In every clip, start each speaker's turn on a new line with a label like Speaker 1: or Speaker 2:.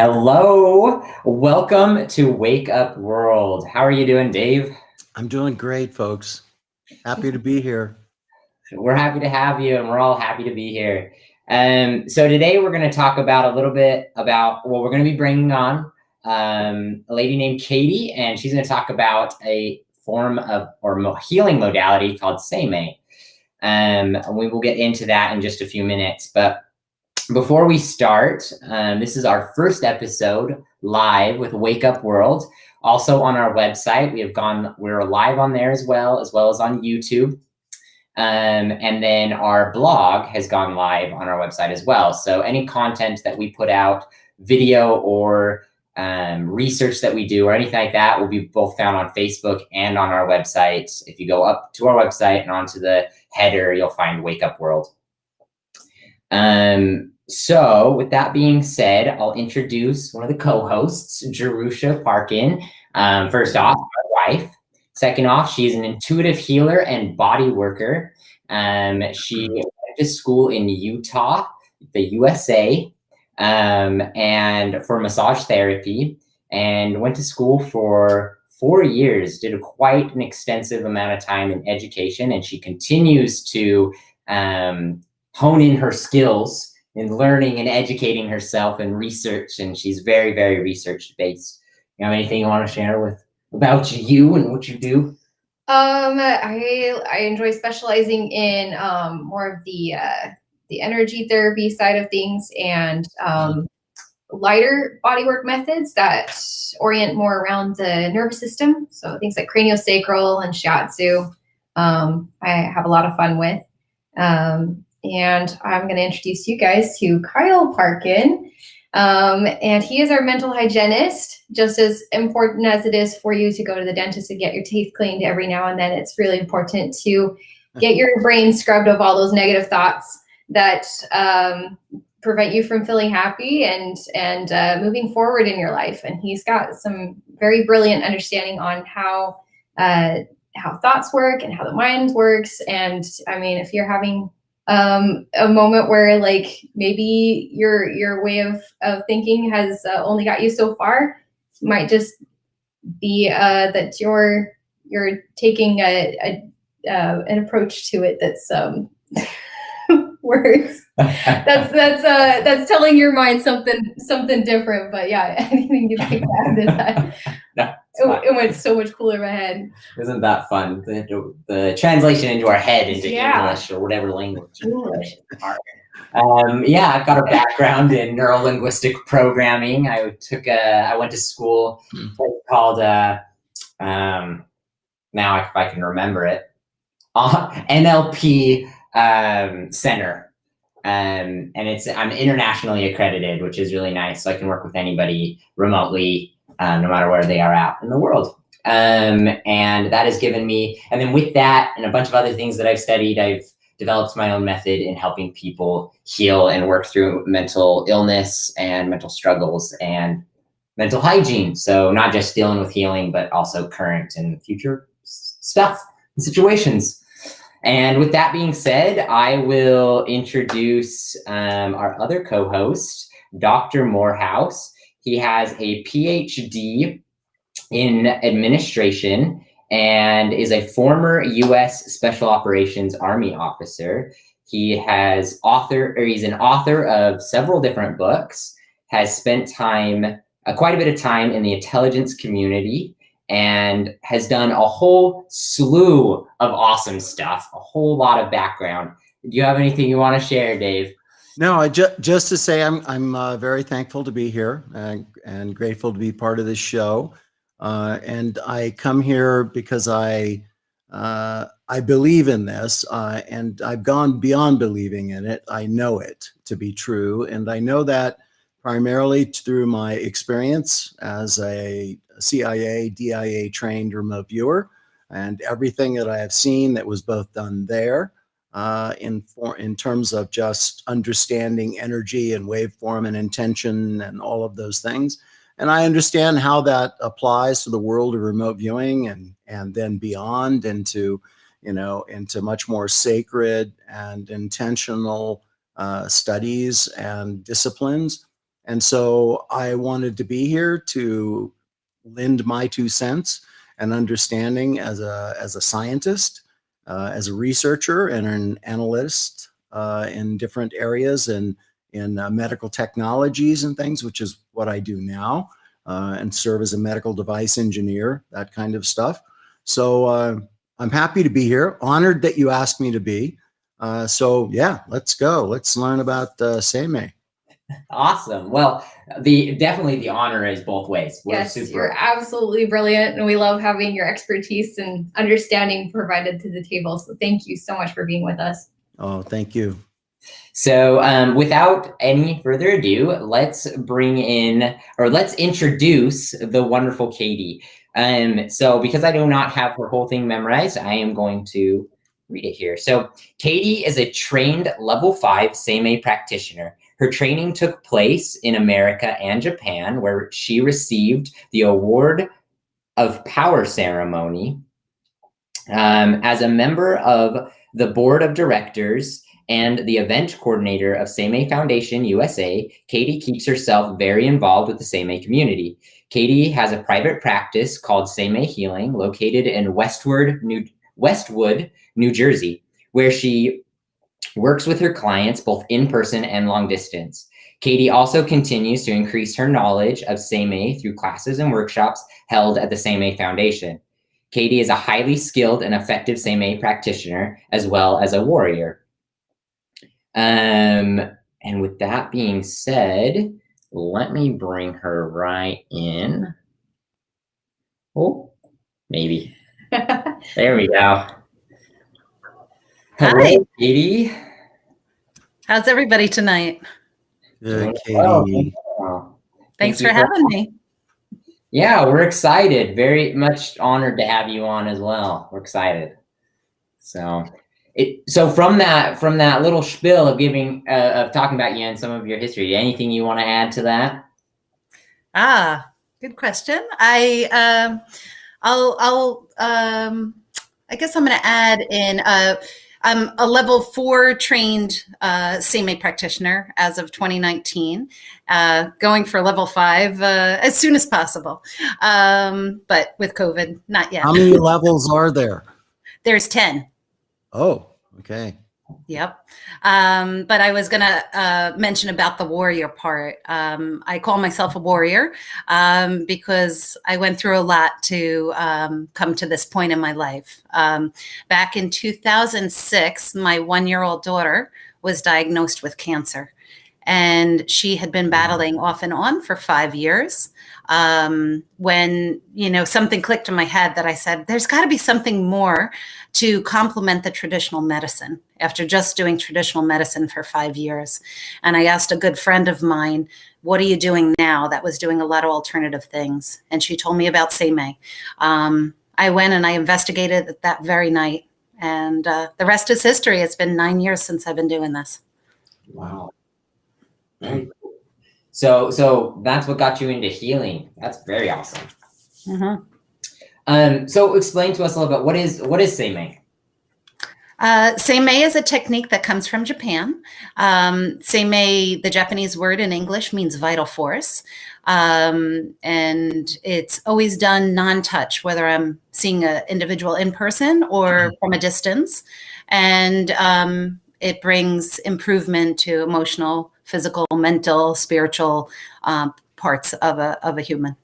Speaker 1: Hello, welcome to Wake Up World. How are you doing, Dave?
Speaker 2: I'm doing great, folks. Happy to be here.
Speaker 1: We're happy to have you, and we're all happy to be here. So today we're going to talk about a little bit about what we're going to be bringing on a lady named Katie, and she's going to talk about a form of healing modality called Seimei. We will get into that in just a few minutes, but before we start, this is our first episode live with Wake Up World. Also on our website, we're live on there as well as on YouTube. And then our blog has gone live on our website as well. So any content that we put out, video or research that we do or anything like that will be both found on Facebook and on our website. If you go up to our website and onto the header, you'll find Wake Up World. So with that being said, I'll introduce one of the co-hosts, Jerusha Parkin. First off, my wife. Second off, she's an intuitive healer and body worker. She went to school in Utah, the USA, and for massage therapy, and went to school for 4 years, did quite an extensive amount of time in education, and she continues to hone in her skills in learning and educating herself and research, and she's very, very research based. You have anything you want to share about you and what you do?
Speaker 3: I enjoy specializing in more of the energy therapy side of things and lighter bodywork methods that orient more around the nervous system. So things like craniosacral and shiatsu, I have a lot of fun with. And I'm going to introduce you guys to Kyle Parkin. And he is our mental hygienist. Just as important as it is for you to go to the dentist and get your teeth cleaned every now and then, it's really important to get your brain scrubbed of all those negative thoughts that prevent you from feeling happy and moving forward in your life. And he's got some very brilliant understanding on how thoughts work and how the mind works. And I mean, if you're having a moment where like maybe your way of thinking has only got you so far, might just be that you're taking an approach to it that's words that's telling your mind something different. But yeah, anything you think that it went so much cooler in my head.
Speaker 1: Isn't that fun? The translation into our head into English or whatever language. I've got a background in neuro-linguistic programming. I went to school called now if I can remember it, NLP Center. And I'm internationally accredited, which is really nice. So I can work with anybody remotely, no matter where they are at in the world. And that has given me, and then with that and a bunch of other things that I've studied, I've developed my own method in helping people heal and work through mental illness and mental struggles and mental hygiene. So not just dealing with healing, but also current and future stuff and situations. And with that being said, I will introduce our other co-host, Dr. Morehouse. He has a PhD in administration and is a former U.S. Special Operations Army officer. He's an author of several different books, has spent quite a bit of time in the intelligence community, and has done a whole slew of awesome stuff, a whole lot of background. Do you have anything you want to share, Dave?
Speaker 2: No, just to say I'm very thankful to be here and grateful to be part of this show. And I come here because I believe in this, and I've gone beyond believing in it. I know it to be true, and I know that primarily through my experience as a CIA, DIA trained remote viewer, and everything that I have seen that was both done there in terms of just understanding energy and waveform and intention and all of those things. And I understand how that applies to the world of remote viewing and then beyond into much more sacred and intentional studies and disciplines. And so I wanted to be here to lend my 2 cents and understanding as a scientist, as a researcher and an analyst in different areas and in medical technologies and things, which is what I do now, and serve as a medical device engineer, that kind of stuff. So I'm happy to be here, honored that you asked me to be. So yeah, let's go. Let's learn about Seimei.
Speaker 1: Awesome. Well, definitely the honor is both ways. We're
Speaker 3: Yes,
Speaker 1: super.
Speaker 3: you're absolutely brilliant, and we love having your expertise and understanding provided to the table. So thank you so much for being with us.
Speaker 2: Oh, thank you.
Speaker 1: So without any further ado, let's introduce the wonderful Katie. So because I do not have her whole thing memorized, I am going to read it here. So Katie is a trained level 5 Seimei practitioner. Her training took place in America and Japan, where she received the Award of Power ceremony. As a member of the board of directors and the event coordinator of Seimei Foundation USA, Katie keeps herself very involved with the Seimei community. Katie has a private practice called Seimei Healing, located in Westwood, New Jersey, where she works with her clients both in person and long distance. Katie also continues to increase her knowledge of Seimei through classes and workshops held at the Seimei Foundation. Katie is a highly skilled and effective Seimei practitioner, as well as a warrior. And with that being said, let me bring her right in. Oh, maybe. There we go. Hello,
Speaker 4: Hi.
Speaker 1: Katie.
Speaker 4: How's everybody tonight?
Speaker 2: Good,
Speaker 1: Well,
Speaker 2: Katie.
Speaker 4: Thanks
Speaker 1: Thank
Speaker 4: for
Speaker 1: you
Speaker 4: having me.
Speaker 1: Yeah, we're excited. Very much honored to have you on as well. We're excited. So from that little spiel of talking about you and some of your history, anything you want to add to that?
Speaker 4: Good question. I guess I'm going to add in. I'm a level 4 trained Seimei practitioner as of 2019, going for level 5 as soon as possible. But with COVID, not yet.
Speaker 2: How many levels are there?
Speaker 4: There's 10.
Speaker 2: Oh, okay.
Speaker 4: Yep. But I was going to mention about the warrior part. I call myself a warrior because I went through a lot to come to this point in my life. Back in 2006, my 1-year-old daughter was diagnosed with cancer, and she had been battling off and on for 5 years. When, something clicked in my head that I said, there's got to be something more to complement the traditional medicine after just doing traditional medicine for 5 years. And I asked a good friend of mine, what are you doing now? That was doing a lot of alternative things. And she told me about Seimei. I went and I investigated it that very night. And the rest is history. It's been 9 years since I've been doing this.
Speaker 1: Wow. Very cool. So that's what got you into healing. That's very awesome.
Speaker 4: Mm-hmm.
Speaker 1: So explain to us a little bit, what is Seimei?
Speaker 4: Seimei is a technique that comes from Japan. Seimei, the Japanese word in English, means vital force. And it's always done non-touch, whether I'm seeing an individual in person or from a distance. And it brings improvement to emotional, physical, mental, spiritual parts of a human.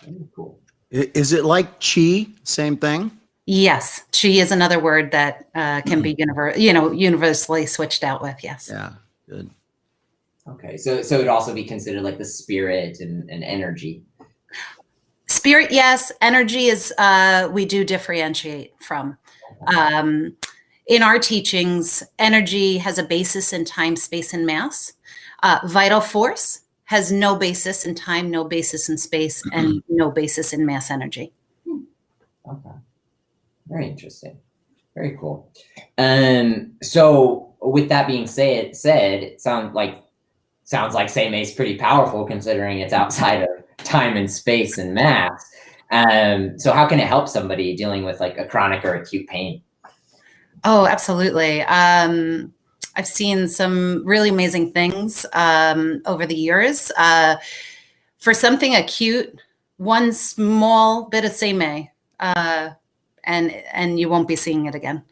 Speaker 1: Very cool.
Speaker 2: Is it like chi? Same thing?
Speaker 4: Yes, chi is another word that can be universally switched out with. Yes.
Speaker 2: Yeah, good.
Speaker 1: Okay, so it'd also be considered like the spirit and energy.
Speaker 4: Spirit, yes. Energy is we do differentiate from. In our teachings, energy has a basis in time, space, and mass. Vital force has no basis in time, no basis in space, and no basis in mass energy.
Speaker 1: Okay. Very interesting. Very cool. So with that being said, it sounds like Seimei is pretty powerful considering it's outside of time and space and mass. So how can it help somebody dealing with like a chronic or acute pain?
Speaker 4: Oh, absolutely. I've seen some really amazing things over the years. For something acute, one small bit of seimei, and you won't be seeing it again.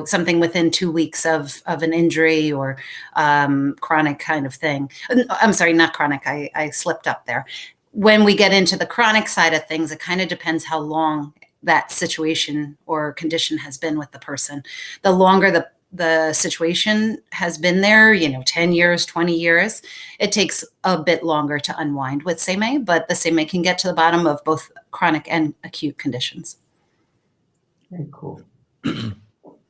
Speaker 4: Something within 2 weeks of an injury or chronic kind of thing. I'm sorry, not chronic. I slipped up there. When we get into the chronic side of things, it kind of depends how long that situation or condition has been with the person. The longer the situation has been there, 10 years, 20 years, it takes a bit longer to unwind with seimei, but the seimei can get to the bottom of both chronic and acute conditions.
Speaker 1: Very cool.
Speaker 2: Can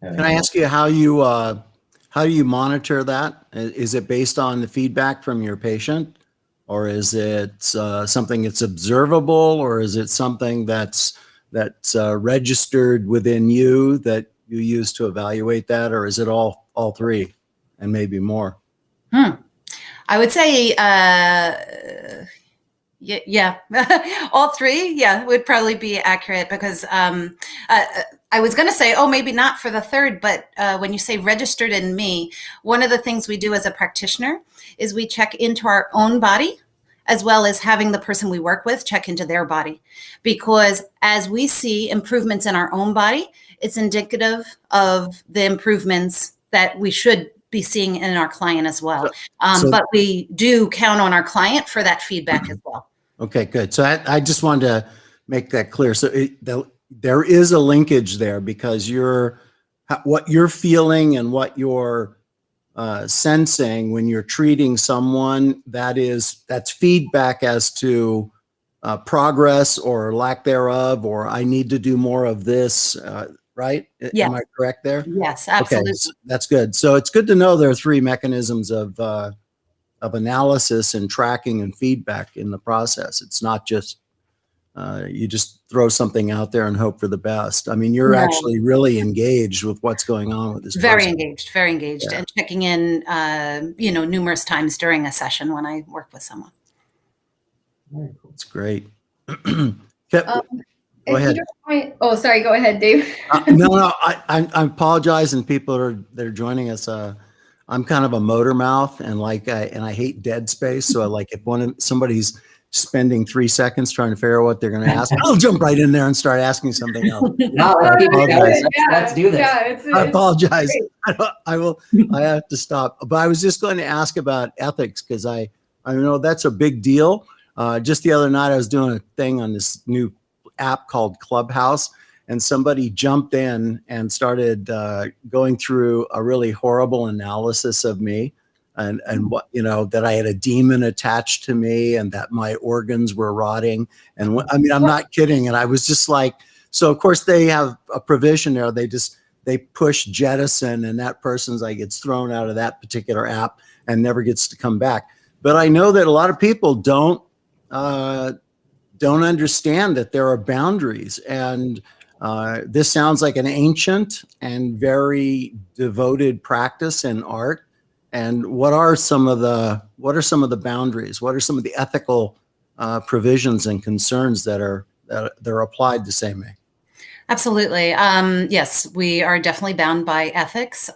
Speaker 2: I ask you how you monitor that? Is it based on the feedback from your patient, or is it something that's observable, or is it something that's registered within you that you use to evaluate that, or is it all three and maybe more?
Speaker 4: I would say, yeah, all three, yeah, would probably be accurate, because I was going to say, maybe not for the third, but when you say registered in me, one of the things we do as a practitioner is we check into our own body, as well as having the person we work with check into their body. Because as we see improvements in our own body, it's indicative of the improvements that we should be seeing in our client as well. But we do count on our client for that feedback as well.
Speaker 2: Okay, good. So I just wanted to make that clear. So there is a linkage there, because what you're feeling and what you're sensing when you're treating someone, that's feedback as to progress or lack thereof, or I need to do more of this, right?
Speaker 4: Yes.
Speaker 2: Am I correct there?
Speaker 4: Yes, absolutely.
Speaker 2: Okay, so that's good. So it's good to know there are three mechanisms of analysis and tracking and feedback in the process. It's not just you just throw something out there and hope for the best. I mean, you're actually really engaged with what's going on with this
Speaker 4: very
Speaker 2: person.
Speaker 4: Very engaged, yeah. And checking in, numerous times during a session when I work with someone.
Speaker 2: That's great.
Speaker 3: Go
Speaker 2: ahead.
Speaker 3: Oh, sorry. Go ahead, Dave.
Speaker 2: No. I apologize, and people that are joining us. I'm kind of a motor mouth, and I hate dead space. So if somebody's spending 3 seconds trying to figure out what they're going to ask, I'll jump right in there and start asking something else.
Speaker 1: No, let's do this.
Speaker 3: Yeah,
Speaker 2: I apologize. I have to stop. But I was just going to ask about ethics, because I know that's a big deal. Just the other night, I was doing a thing on this new app called Clubhouse, and somebody jumped in and started going through a really horrible analysis of me, and what, that I had a demon attached to me, and that my organs were rotting. And I'm not kidding. And I was just like, so of course they have a provision there. They push jettison, and that person's gets thrown out of that particular app and never gets to come back. But I know that a lot of people don't understand that there are boundaries, and this sounds like an ancient and very devoted practice in art. And what are some of the boundaries? What are some of the ethical provisions and concerns that are applied to seimei?
Speaker 4: Absolutely. Yes, we are definitely bound by ethics.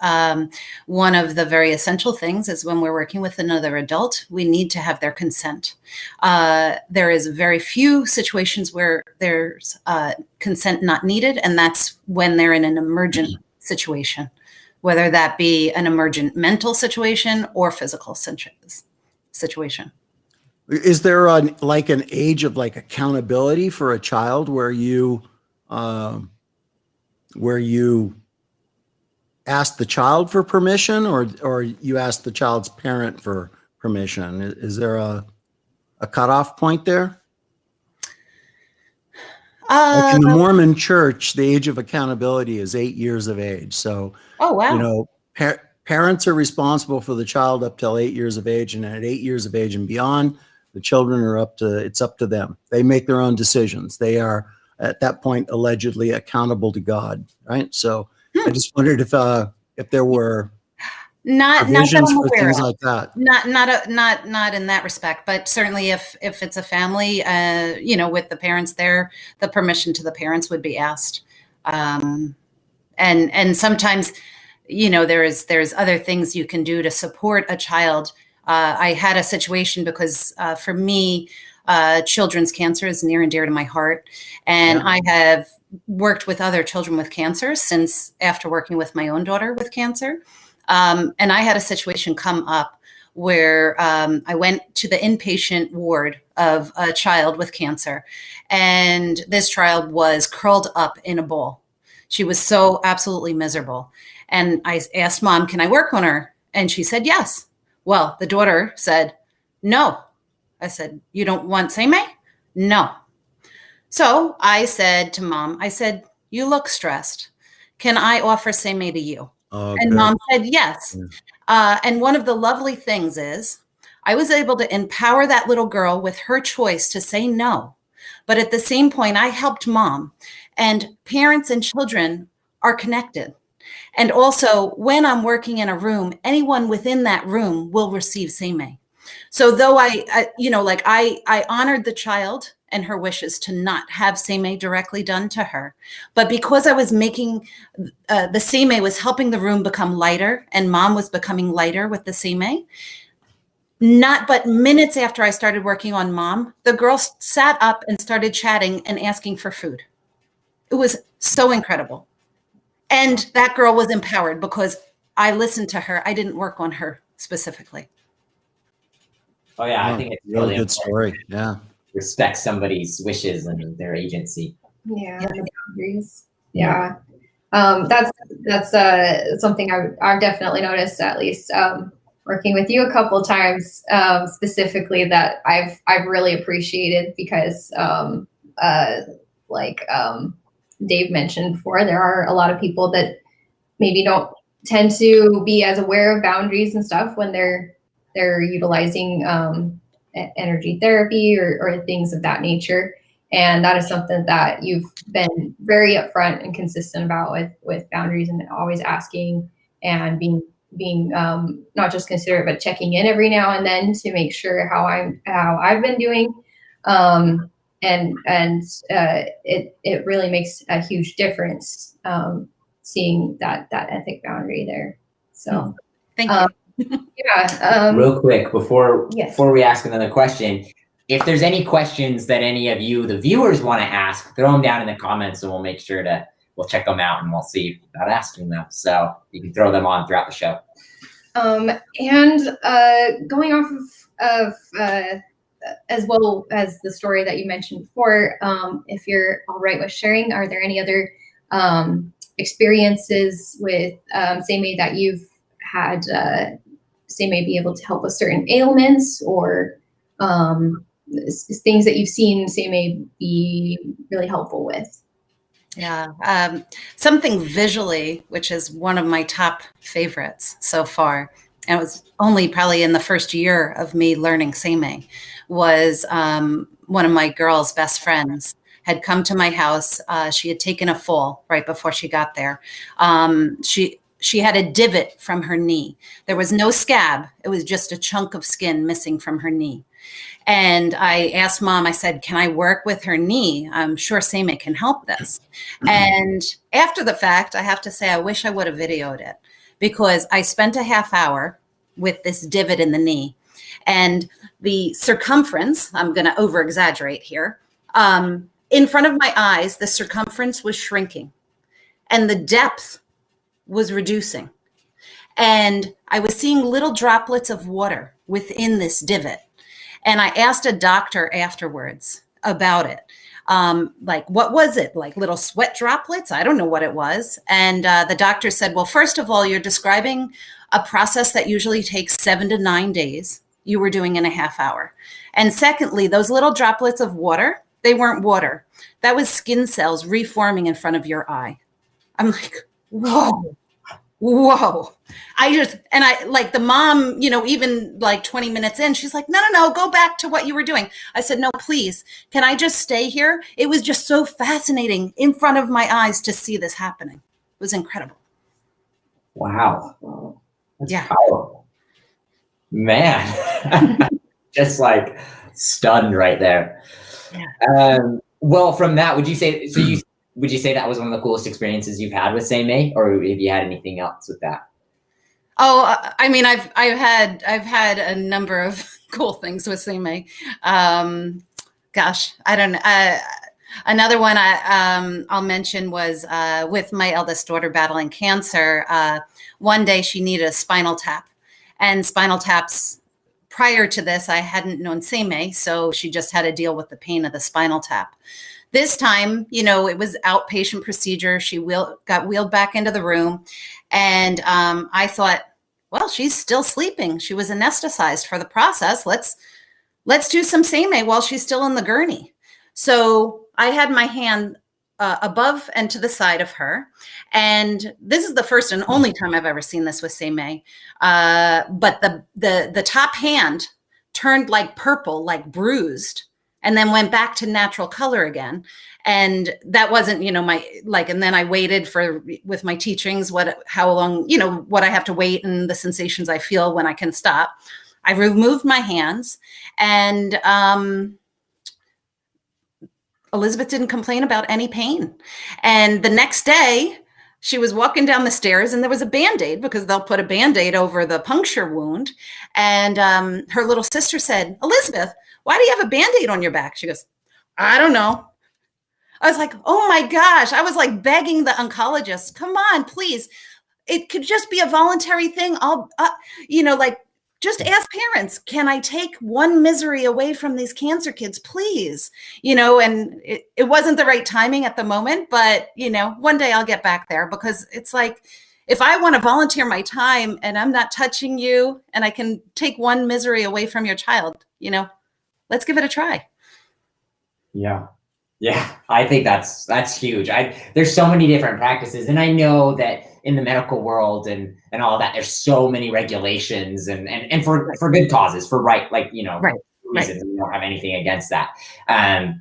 Speaker 4: One of the very essential things is when we're working with another adult, we need to have their consent. There is very few situations where there's consent not needed, and that's when they're in an emergent situation, whether that be an emergent mental situation or physical situation.
Speaker 2: Is there an age of accountability for a child where you ask the child for permission, or you ask the child's parent for permission? Is there a cutoff point there? In the Mormon Church, the age of accountability is 8 years of age. So,
Speaker 4: oh wow,
Speaker 2: parents are responsible for the child up till 8 years of age, and at 8 years of age and beyond, the children it's up to them. They make their own decisions. They are at that point allegedly accountable to God, right? So I just wondered if there were provisions for things like that.
Speaker 4: Not in that respect, but certainly if it's a family, with the parents there, the permission to the parents would be asked. And sometimes there's other things you can do to support a child. I had a situation because for me, children's cancer is near and dear to my heart. And I have worked with other children with cancer since after working with my own daughter with cancer. And I had a situation come up where I went to the inpatient ward of a child with cancer. And this child was curled up in a ball. She was so absolutely miserable. And I asked Mom, can I work on her? And she said, yes. Well, the daughter said, no. I said, you don't want Seimei? No. So I said to Mom, I said, you look stressed. Can I offer Seimei to you?
Speaker 2: Oh,
Speaker 4: and
Speaker 2: good.
Speaker 4: Mom said, yes. And one of the lovely things is I was able to empower that little girl with her choice to say no. But at the same point, I helped Mom, and parents and children are connected. And also, when I'm working in a room, anyone within that room will receive Seimei. So though I honored the child and her wishes to not have Seimei directly done to her, but because I was making the Seimei was helping the room become lighter, and Mom was becoming lighter with the Seimei. Not but minutes after I started working on Mom, the girl sat up and started chatting and asking for food. It was so incredible. And that girl was empowered because I listened to her. I didn't work on her specifically.
Speaker 1: Oh yeah, I think it's
Speaker 2: really
Speaker 1: really
Speaker 2: good story. Yeah.
Speaker 1: Respect somebody's wishes and their agency.
Speaker 3: Yeah, the boundaries. Yeah, that's something I've definitely noticed, at least working with you a couple times specifically, that I've really appreciated, because Dave mentioned before, there are a lot of people that maybe don't tend to be as aware of boundaries and stuff when they're utilizing energy therapy or things of that nature. And that is something that you've been very upfront and consistent about with boundaries, and always asking and being not just considerate, but checking in every now and then to make sure how I've been doing. It really makes a huge difference seeing that ethic boundary there. So
Speaker 4: thank you.
Speaker 1: Real quick before
Speaker 3: yes.
Speaker 1: we ask another question, if there's any questions that any of you, the viewers, want to ask, throw them down in the comments, and we'll make sure we'll check them out, and we'll see about asking them. So you can throw them on throughout the show.
Speaker 3: And going off of as well as the story that you mentioned before, if you're all right with sharing, are there any other experiences with Seimei that you've had Seimei be able to help with certain ailments, or things that you've seen Seimei be really helpful with?
Speaker 4: Yeah, something visually, which is one of my top favorites so far, and it was only probably in the first year of me learning Seimei, was one of my girl's best friends had come to my house. She had taken a fall right before she got there. She had a divot from her knee. There was no scab. It was just a chunk of skin missing from her knee. And I asked Mom, I said, can I work with her knee? I'm sure Seimei can help this. And after the fact, I have to say, I wish I would have videoed it, because I spent a half hour with this divot in the knee, and the circumference, I'm going to over exaggerate here, in front of my eyes, the circumference was shrinking and the depth was reducing. And I was seeing little droplets of water within this divot. And I asked a doctor afterwards about it. Like, what was it? Like little sweat droplets? I don't know what it was. And the doctor said, well, first of all, you're describing a process that usually takes 7 to 9 days. You were doing in a half hour. And secondly, those little droplets of water, they weren't water. That was skin cells reforming in front of your eye. I'm like, whoa. I like the mom, even like 20 minutes in, she's like, no, go back to what you were doing. I said, no, please, can I just stay here? It was just so fascinating in front of my eyes to see this happening. It was incredible.
Speaker 1: Wow. That's
Speaker 4: Yeah.
Speaker 1: powerful. Man, just like stunned right there.
Speaker 4: Yeah.
Speaker 1: Well, from that, would you say, so would you say that was one of the coolest experiences you've had with Seimei, or have you had anything else with that?
Speaker 4: Oh, I mean, I've had a number of cool things with Seimei. Gosh, I don't know. Another one I'll mention was with my eldest daughter battling cancer. One day she needed a spinal tap, and spinal taps. Prior to this, I hadn't known Seimei, so she just had to deal with the pain of the spinal tap. This time, you know, it was outpatient procedure. She got wheeled back into the room, and I thought, well, she's still sleeping. She was anesthetized for the process. Let's do some Seimei while she's still in the gurney. So I had my hand above and to the side of her. And this is the first and only time I've ever seen this with Seimei. But the top hand turned like purple, like bruised, and then went back to natural color again. And that wasn't, you know, and then I waited with my teachings, how long, you know, what I have to wait and the sensations I feel when I can stop. I removed my hands, and Elizabeth didn't complain about any pain. And the next day, she was walking down the stairs, and there was a Band-Aid, because they'll put a Band-Aid over the puncture wound. And her little sister said, "Elizabeth, why do you have a Band-Aid on your back?" She goes, "I don't know." I was like, oh my gosh. I was like begging the oncologist, come on, please. It could just be a voluntary thing. I'll, you know, like, just ask parents, can I take one misery away from these cancer kids, please? You know, and it wasn't the right timing at the moment, but, you know, one day I'll get back there, because it's like, if I want to volunteer my time and I'm not touching you and I can take one misery away from your child, you know, let's give it a try.
Speaker 1: Yeah. Yeah, I think that's huge. There's so many different practices, and I know that in the medical world and all that, there's so many regulations and for good causes, for right, like, you know,
Speaker 4: right,
Speaker 1: reasons. We don't have anything against that.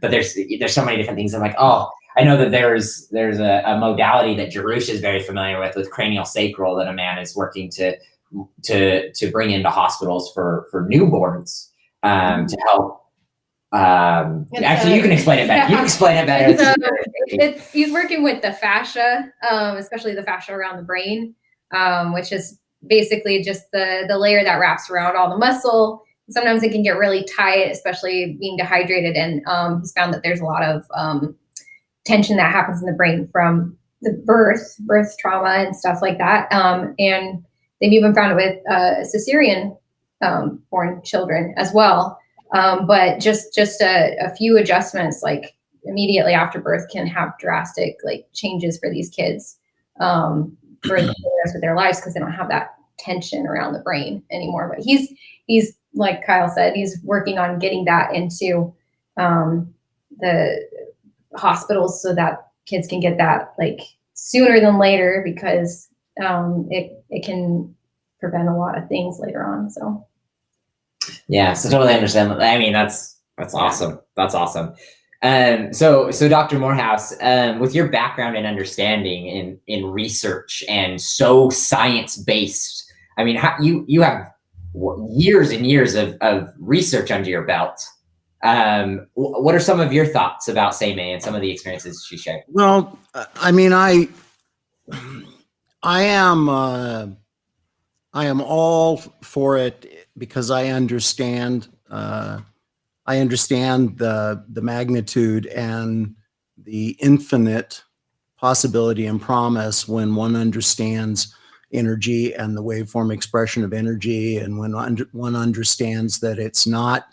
Speaker 1: But there's so many different things. I'm like, oh, I know that there's a modality that Jarush is very familiar with cranial sacral, that a man is working to bring into hospitals for newborns to help. Actually, you can explain it better. Yeah. You can explain it better.
Speaker 3: He's working with the fascia, especially the fascia around the brain, which is basically just the layer that wraps around all the muscle. Sometimes it can get really tight, especially being dehydrated. And he's found that there's a lot of tension that happens in the brain from the birth trauma and stuff like that. And they've even found it with cesarean born children as well. But just a few adjustments, like immediately after birth, can have drastic like changes for these kids for the rest of their lives, because they don't have that tension around the brain anymore. But he's like Kyle said, he's working on getting that into the hospitals so that kids can get that like sooner than later, because it can prevent a lot of things later on. So.
Speaker 1: Yeah, so totally understand. I mean, that's awesome. That's awesome. So Dr. Morehouse, with your background and understanding in research and so science-based, I mean, you have years and years of research under your belt. What are some of your thoughts about Seimei and some of the experiences she shared?
Speaker 2: Well, I mean, I am all for it, because I understand the magnitude and the infinite possibility and promise when one understands energy and the waveform expression of energy, and when one understands that it's not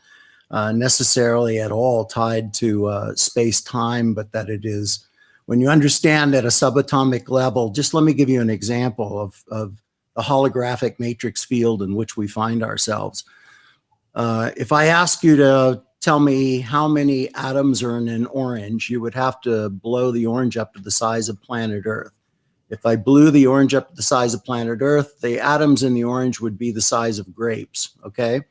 Speaker 2: necessarily at all tied to space-time, but that it is, when you understand at a subatomic level. Just let me give you an example of the holographic matrix field in which we find ourselves. If I ask you to tell me how many atoms are in an orange, you would have to blow the orange up to the size of planet Earth. If I blew the orange up to the size of planet Earth, the atoms in the orange would be the size of grapes, okay?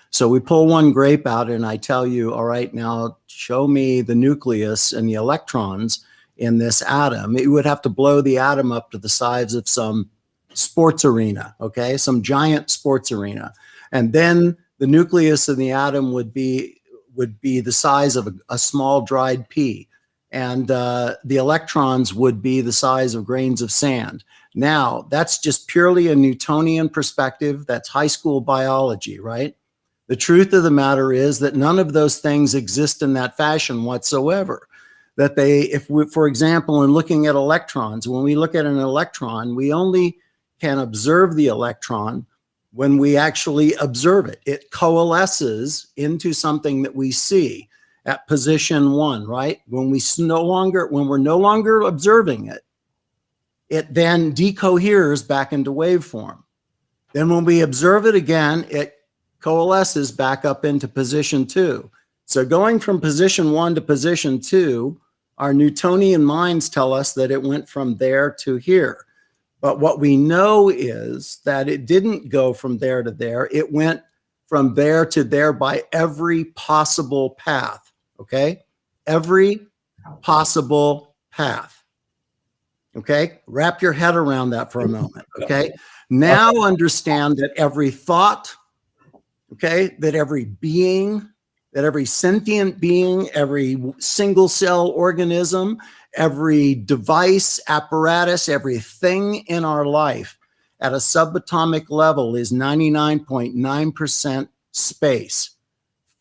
Speaker 2: So we pull one grape out and I tell you, all right, now show me the nucleus and the electrons in this atom. You would have to blow the atom up to the size of some sports arena, okay? Some giant sports arena. And then the nucleus in the atom would be the size of a small dried pea. and the electrons would be the size of grains of sand. Now, that's just purely a Newtonian perspective. That's high school biology, right? The truth of the matter is that none of those things exist in that fashion whatsoever. That they, if we, for example, in looking at electrons, when we look at an electron, we only can observe the electron when we actually observe it. It coalesces into something that we see at position 1, right? When we're no longer observing it, it then decoheres back into waveform. Then when we observe it again, it coalesces back up into position 2. So going from position 1 to position 2, our Newtonian minds tell us that it went from there to here. But what we know is that it didn't go from there to there. It went from there to there by every possible path, okay? Every possible path, okay? Wrap your head around that for a moment, okay? Now understand that every thought, okay, that every being, that every sentient being, every single cell organism, every device, apparatus, everything in our life at a subatomic level is 99.9% space,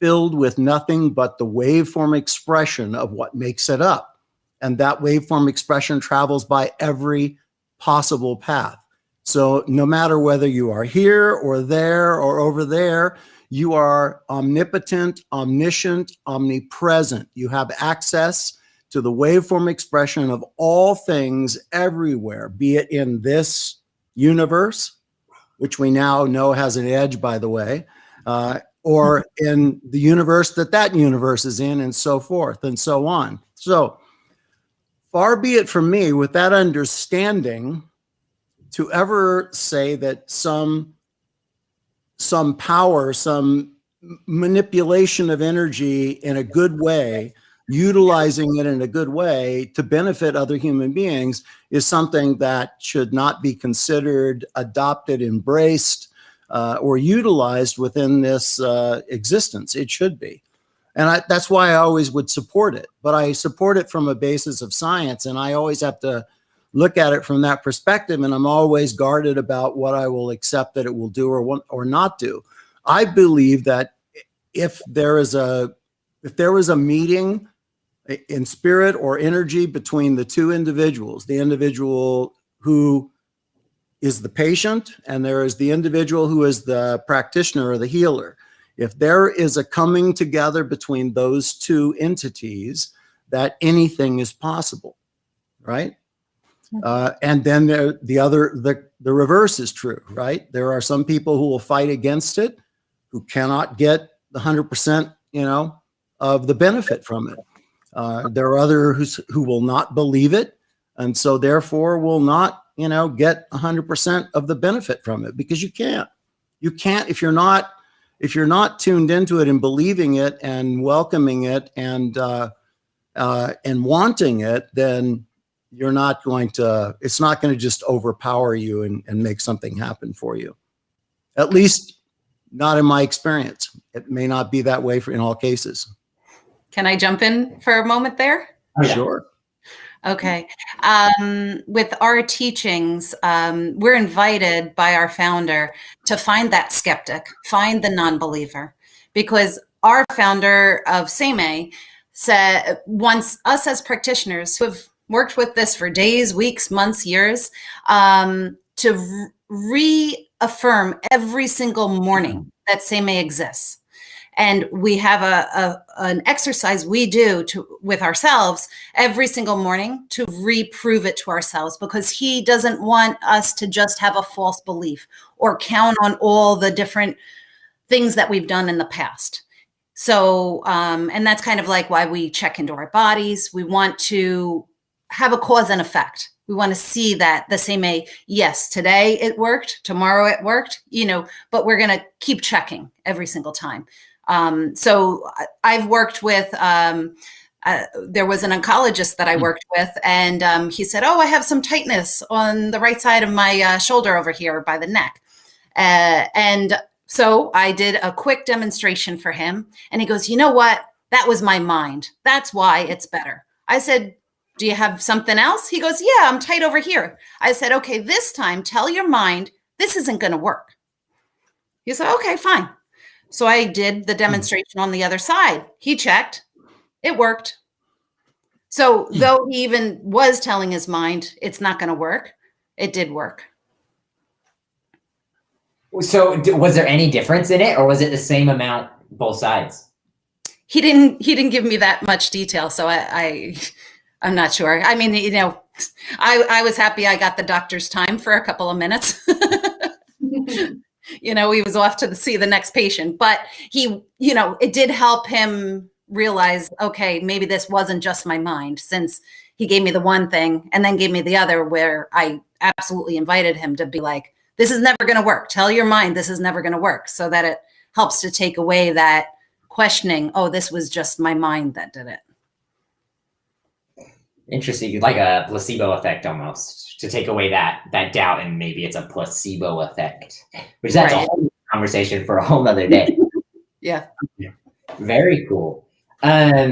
Speaker 2: filled with nothing but the waveform expression of what makes it up. And that waveform expression travels by every possible path. So no matter whether you are here or there or over there, you are omnipotent, omniscient, omnipresent. You have access to the waveform expression of all things everywhere, be it in this universe, which we now know has an edge, by the way, or in the universe that universe is in, and so forth and so on. So far be it from me with that understanding to ever say that some power, some manipulation of energy in a good way, utilizing it in a good way to benefit other human beings is something that should not be considered, adopted, embraced, or utilized within this existence. It should be. And that's why I always would support it. But I support it from a basis of science, and I always have to look at it from that perspective, and I'm always guarded about what I will accept that it will do or not do. I believe that if there is a meeting in spirit or energy between the two individuals, the individual who is the patient and there is the individual who is the practitioner or the healer, if there is a coming together between those two entities, that anything is possible, right? And then the reverse is true, right? There are some people who will fight against it, who cannot get the 100%, of the benefit from it. There are others who will not believe it, and so therefore will not, get 100% of the benefit from it, because you can't. You can't if you're not tuned into it and believing it and welcoming it and wanting it, then you're not going to, it's not going to just overpower you and make something happen for you. At least not in my experience. It may not be that way in all cases.
Speaker 4: Can I jump in for a moment there?
Speaker 2: Sure.
Speaker 4: Okay. With our teachings, we're invited by our founder to find that skeptic, find the non-believer, because our founder of SEME wants us as practitioners who have worked with this for days, weeks, months, years, to reaffirm every single morning that SEME exists. And we have an exercise we do with ourselves every single morning to reprove it to ourselves, because he doesn't want us to just have a false belief or count on all the different things that we've done in the past. So, and that's kind of like why we check into our bodies. We want to have a cause and effect. We want to see that the same, yes, today it worked, tomorrow it worked, but we're going to keep checking every single time. So I've worked with, there was an oncologist that I worked with, and he said, oh, I have some tightness on the right side of my shoulder over here by the neck. And so I did a quick demonstration for him, and he goes, you know what? That was my mind. That's why it's better. I said, do you have something else? He goes, yeah, I'm tight over here. I said, okay, this time tell your mind this isn't going to work. He said, okay, fine. So I did the demonstration on the other side. He checked. It worked. So though he even was telling his mind it's not going to work, it did work.
Speaker 1: So was there any difference in it, or was it the same amount both sides?
Speaker 4: He didn't give me that much detail, so I'm not sure. I mean, you know, I was happy I got the doctor's time for a couple of minutes. You know, he was off to see the next patient, but he, you know, it did help him realize, okay, maybe this wasn't just my mind, since he gave me the one thing and then gave me the other, where I absolutely invited him to be like, this is never going to work. Tell your mind this is never going to work, so that it helps to take away that questioning. Oh, this was just my mind that did it.
Speaker 1: Interesting, like a placebo effect almost, to take away that doubt, and maybe it's a placebo effect, which that's a whole conversation for a whole nother day.
Speaker 4: Yeah.
Speaker 1: Very cool. There's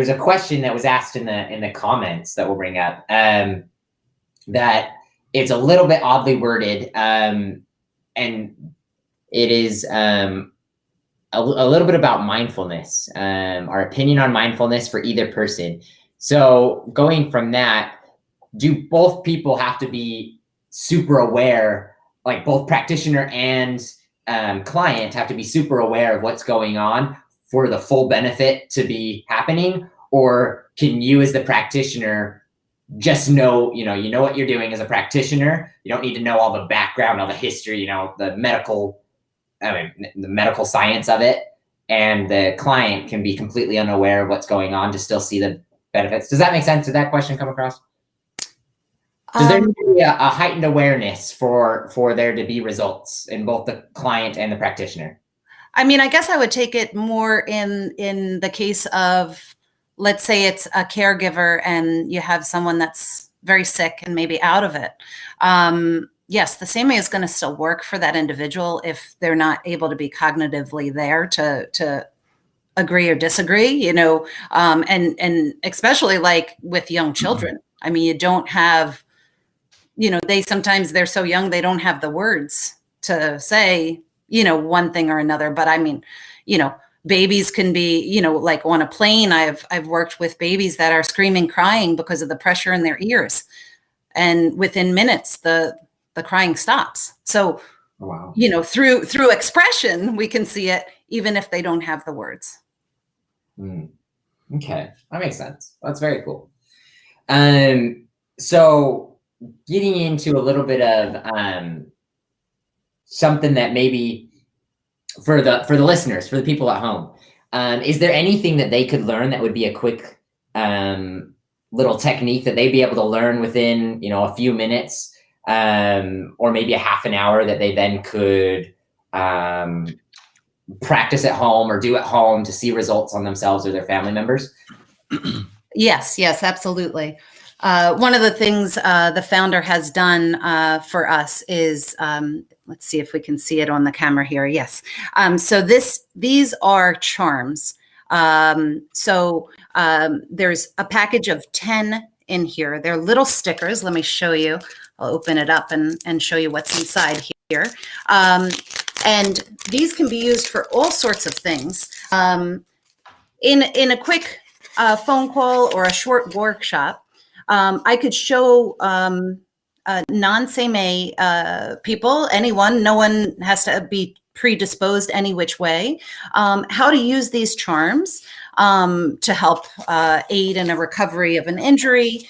Speaker 1: a question that was asked in the comments that we'll bring up, that it's a little bit oddly worded, and it is a little bit about mindfulness, our opinion on mindfulness for either person. So going from that, do both people have to be super aware, like both practitioner and client have to be super aware of what's going on for the full benefit to be happening? Or can you as the practitioner just know, you know what you're doing as a practitioner? You don't need to know all the background, all the history, you know, the medical science of it, and the client can be completely unaware of what's going on to still see the benefits. Does that make sense? Did that question come across? Does there need to be a heightened awareness for there to be results in both the client and the practitioner?
Speaker 4: I mean, I guess I would take it more in the case of, let's say it's a caregiver and you have someone that's very sick and maybe out of it. Yes, the same way is going to still work for that individual if they're not able to be cognitively there to agree or disagree, you know, and especially like with young children. I mean, you don't have, you know, they're so young, they don't have the words to say, you know, one thing or another. But I mean, you know, babies can be, you know, like on a plane, I've worked with babies that are screaming, crying because of the pressure in their ears. And within minutes, the crying stops. So, wow. You know, through expression, we can see it, even if they don't have the words.
Speaker 1: Okay, that makes sense. That's very cool. So getting into a little bit of something that maybe for the listeners, for the people at home, is there anything that they could learn that would be a quick little technique that they'd be able to learn within, you know, a few minutes, or maybe a half an hour, that they then could practice at home or do at home to see results on themselves or their family members?
Speaker 4: Yes, absolutely. One of the things the founder has done for us is, let's see if we can see it on the camera here. Yes. So these are charms. There's a package of 10 in here. They're little stickers. Let me show you. I'll open it up and show you what's inside here. And these can be used for all sorts of things. In a quick phone call or a short workshop, I could show non-same people, anyone, no one has to be predisposed any which way, how to use these charms to help aid in a recovery of an injury,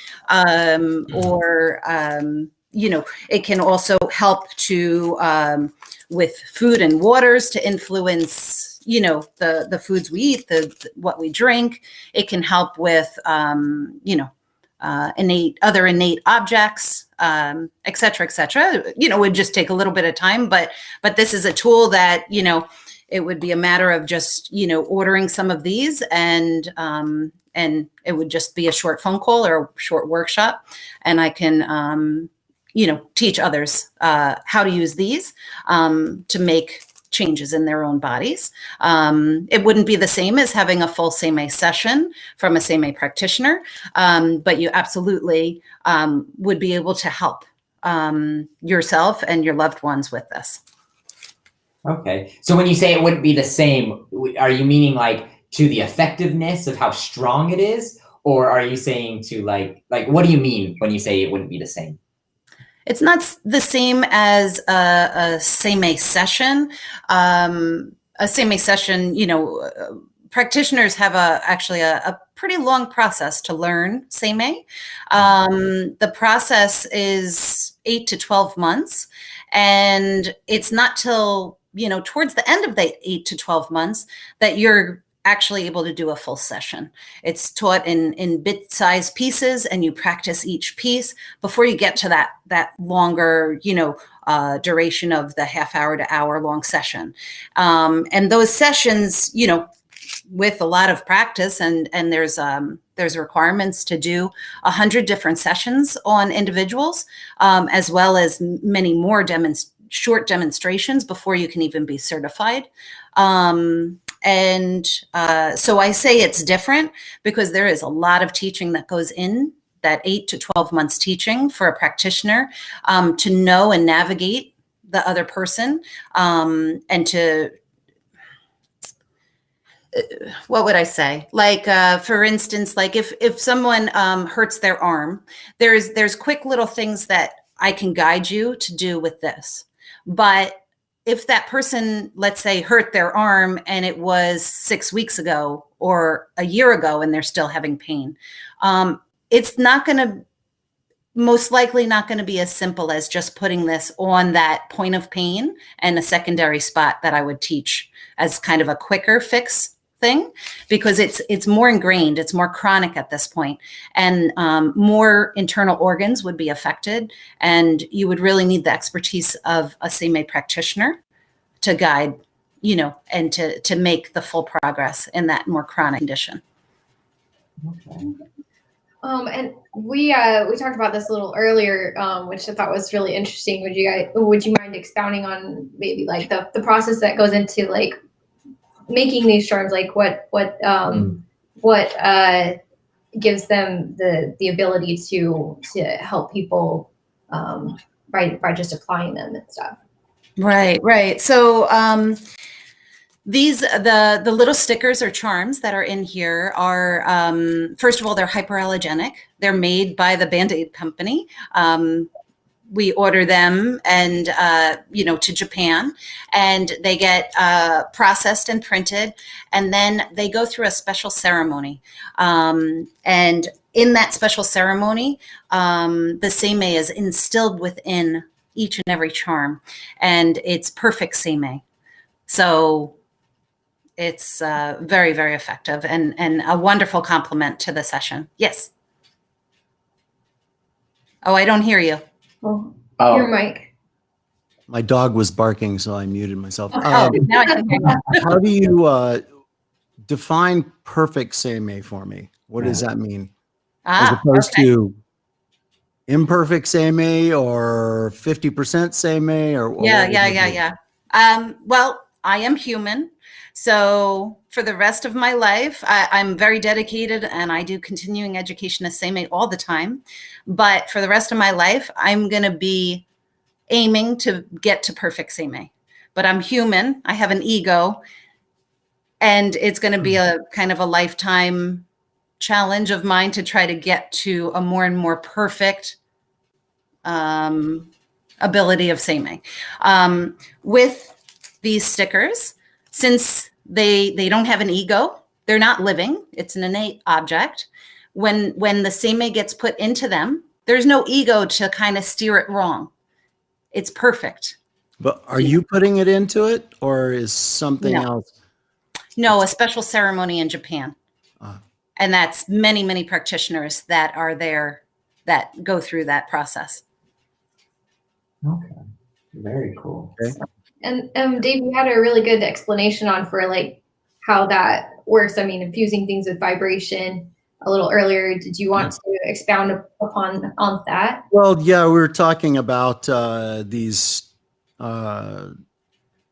Speaker 4: or you know, it can also help to with food and waters to influence, you know, the foods we eat, what we drink. It can help with you know, innate objects, et cetera, et cetera. You know, it would just take a little bit of time, but this is a tool that, you know, it would be a matter of just, you know, ordering some of these, and it would just be a short phone call or a short workshop, and I can, you know, teach others how to use these to make changes in their own bodies. It wouldn't be the same as having a full Seimei session from a Seimei practitioner, but you absolutely would be able to help yourself and your loved ones with this.
Speaker 1: Okay. So when you say it wouldn't be the same, are you meaning like to the effectiveness of how strong it is? Or are you saying to like what do you mean when you say it wouldn't be the same?
Speaker 4: It's not the same as a Seimei session. A Seimei session, you know, practitioners have actually a pretty long process to learn Seimei. The process is 8 to 12 months, and it's not till, you know, towards the end of the 8 to 12 months that you're actually able to do a full session. It's taught in bit-sized pieces, and you practice each piece before you get to that longer, you know, duration of the half-hour to hour-long session. And those sessions, you know, with a lot of practice, and there's requirements to do 100 different sessions on individuals, as well as many more short demonstrations before you can even be certified. So I say it's different because there is a lot of teaching that goes in that 8 to 12 months teaching for a practitioner to know and navigate the other person, and to, what would I say? Like, for instance, like if someone hurts their arm, there's quick little things that I can guide you to do with this. But if that person, let's say, hurt their arm and it was 6 weeks ago or a year ago and they're still having pain, it's not going to, most likely not going to be as simple as just putting this on that point of pain and a secondary spot that I would teach as kind of a quicker fix thing, because it's more ingrained, it's more chronic at this point, and more internal organs would be affected, and you would really need the expertise of a Seimei practitioner to guide, you know, and to make the full progress in that more chronic condition.
Speaker 1: Okay.
Speaker 3: And we talked about this a little earlier, which I thought was really interesting. Would you mind expounding on maybe like the process that goes into like making these charms, like what gives them the ability to help people by just applying them and stuff?
Speaker 4: Right. So the little stickers or charms that are in here are, first of all, they're hyperallergenic. They're made by the Band-Aid company. We order them and, you know, to Japan, and they get processed and printed, and then they go through a special ceremony. And in that special ceremony, the Seimei is instilled within each and every charm, and it's perfect Seimei. So it's very, very effective and a wonderful complement to the session. Yes. Oh, I don't hear you.
Speaker 3: Oh,
Speaker 1: Oh.
Speaker 3: your mic.
Speaker 2: My dog was barking, so I muted myself.
Speaker 4: Oh, now I can hear you.
Speaker 2: How do you define perfect Seimei for me? What does that mean? As opposed to imperfect Seimei or 50% Seimei or
Speaker 4: Yeah. Well, I am human. So for the rest of my life, I'm very dedicated, and I do continuing education as Seimei all the time. But for the rest of my life, I'm going to be aiming to get to perfect Seimei. But I'm human. I have an ego, and it's going to be a kind of a lifetime challenge of mine to try to get to a more and more perfect ability of Seimei. With these stickers, since they don't have an ego, they're not living, it's an innate object. When the Seimei gets put into them, there's no ego to kind of steer it wrong. It's perfect.
Speaker 2: But are you putting it into it, or is something else?
Speaker 4: No, a special ceremony in Japan. And that's many, many practitioners that are there that go through that process.
Speaker 1: Okay. Very cool.
Speaker 2: Okay.
Speaker 3: And Dave, you had a really good explanation for like how that works. I mean, infusing things with vibration a little earlier. Did you want to expound upon that?
Speaker 2: Well, yeah, we were talking about these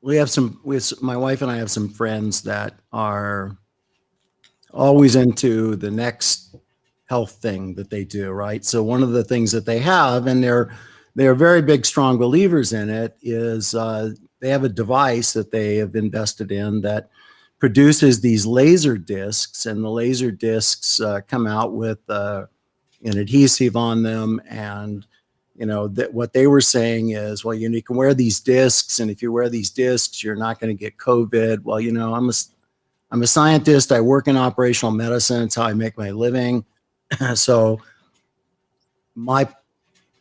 Speaker 2: my wife and I have some friends that are always into the next health thing that they do, right? So one of the things that they have, and they're very big, strong believers in it, is they have a device that they have invested in that produces these laser discs, and the laser discs come out with an adhesive on them. And that what they were saying is, well, you can wear these discs, and if you wear these discs, you're not going to get COVID. Well, I'm a scientist. I work in operational medicine. It's how I make my living. So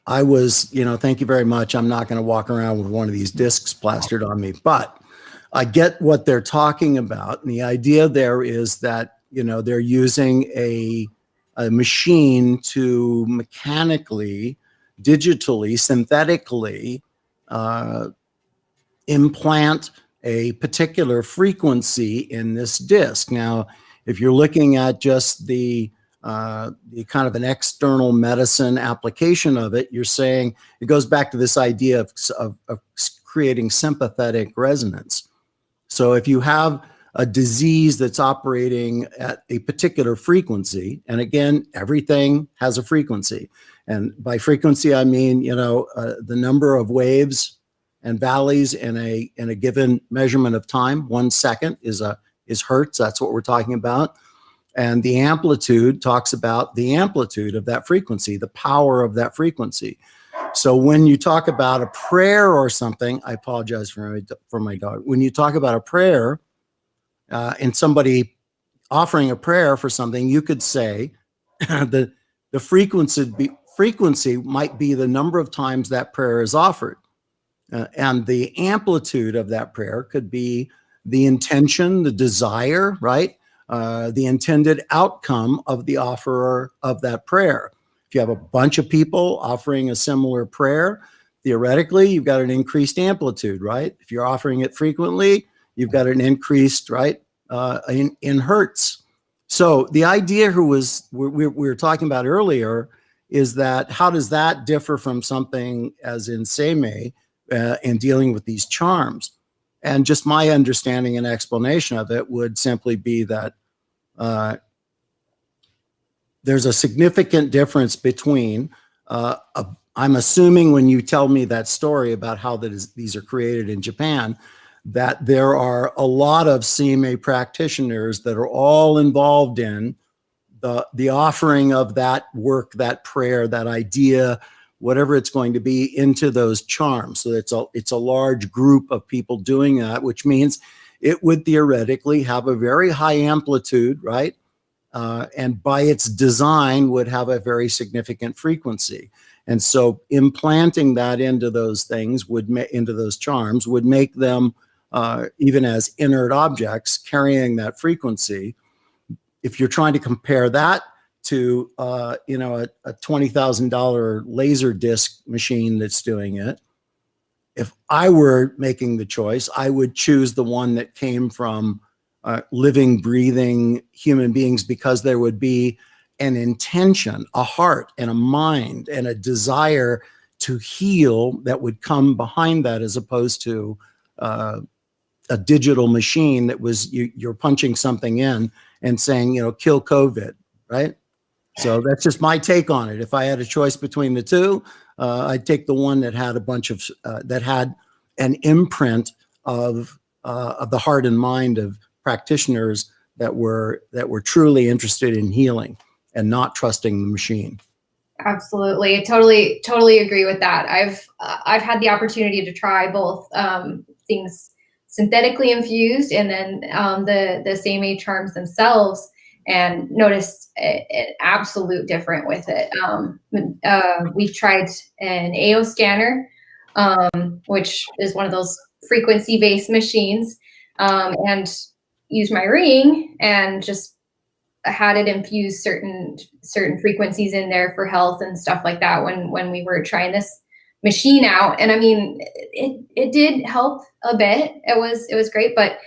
Speaker 2: I was, thank you very much. I'm not going to walk around with one of these discs plastered on me, but I get what they're talking about. And the idea there is that, they're using a machine to mechanically, digitally, synthetically implant a particular frequency in this disc. Now, if you're looking at just the kind of an external medicine application of it, you're saying it goes back to this idea of creating sympathetic resonance. So if you have a disease that's operating at a particular frequency, and again, everything has a frequency. And by frequency, I mean, the number of waves and valleys in a given measurement of time. 1 second is hertz. That's what we're talking about. And the amplitude talks about the amplitude of that frequency, the power of that frequency. So when you talk about a prayer or something, I apologize for my dog. When you talk about a prayer and somebody offering a prayer for something, you could say the frequency might be the number of times that prayer is offered. And the amplitude of that prayer could be the intention, the desire, right? The intended outcome of the offerer of that prayer. If you have a bunch of people offering a similar prayer, theoretically, you've got an increased amplitude, right? If you're offering it frequently, you've got an increased, right, in hertz. So the idea we were talking about earlier is that how does that differ from something as in Seimei in dealing with these charms? And just my understanding and explanation of it would simply be that there's a significant difference between, I'm assuming when you tell me that story about how these are created in Japan, that there are a lot of Seimei practitioners that are all involved in the offering of that work, that prayer, that idea, whatever it's going to be, into those charms. So it's a large group of people doing that, which means it would theoretically have a very high amplitude, right? And by its design would have a very significant frequency. And so implanting that into those things into those charms would make them, even as inert objects, carrying that frequency. If you're trying to compare that to, a $20,000 laser disc machine that's doing it, if I were making the choice, I would choose the one that came from living, breathing human beings, because there would be an intention, a heart and a mind and a desire to heal that would come behind that, as opposed to a digital machine that was you're punching something in and saying, kill COVID, right? So that's just my take on it. If I had a choice between the two, I'd take the one that had a bunch of that had an imprint of the heart and mind of practitioners that were truly interested in healing and not trusting the machine.
Speaker 3: Absolutely. Totally agree with that. I've had the opportunity to try both things synthetically infused and then the Seimei charms themselves, and noticed an absolute difference with it. We tried an AO scanner, which is one of those frequency-based machines, and used my ring and just had it infuse certain frequencies in there for health and stuff like that when we were trying this machine out. And I mean, it did help a bit. It was great, but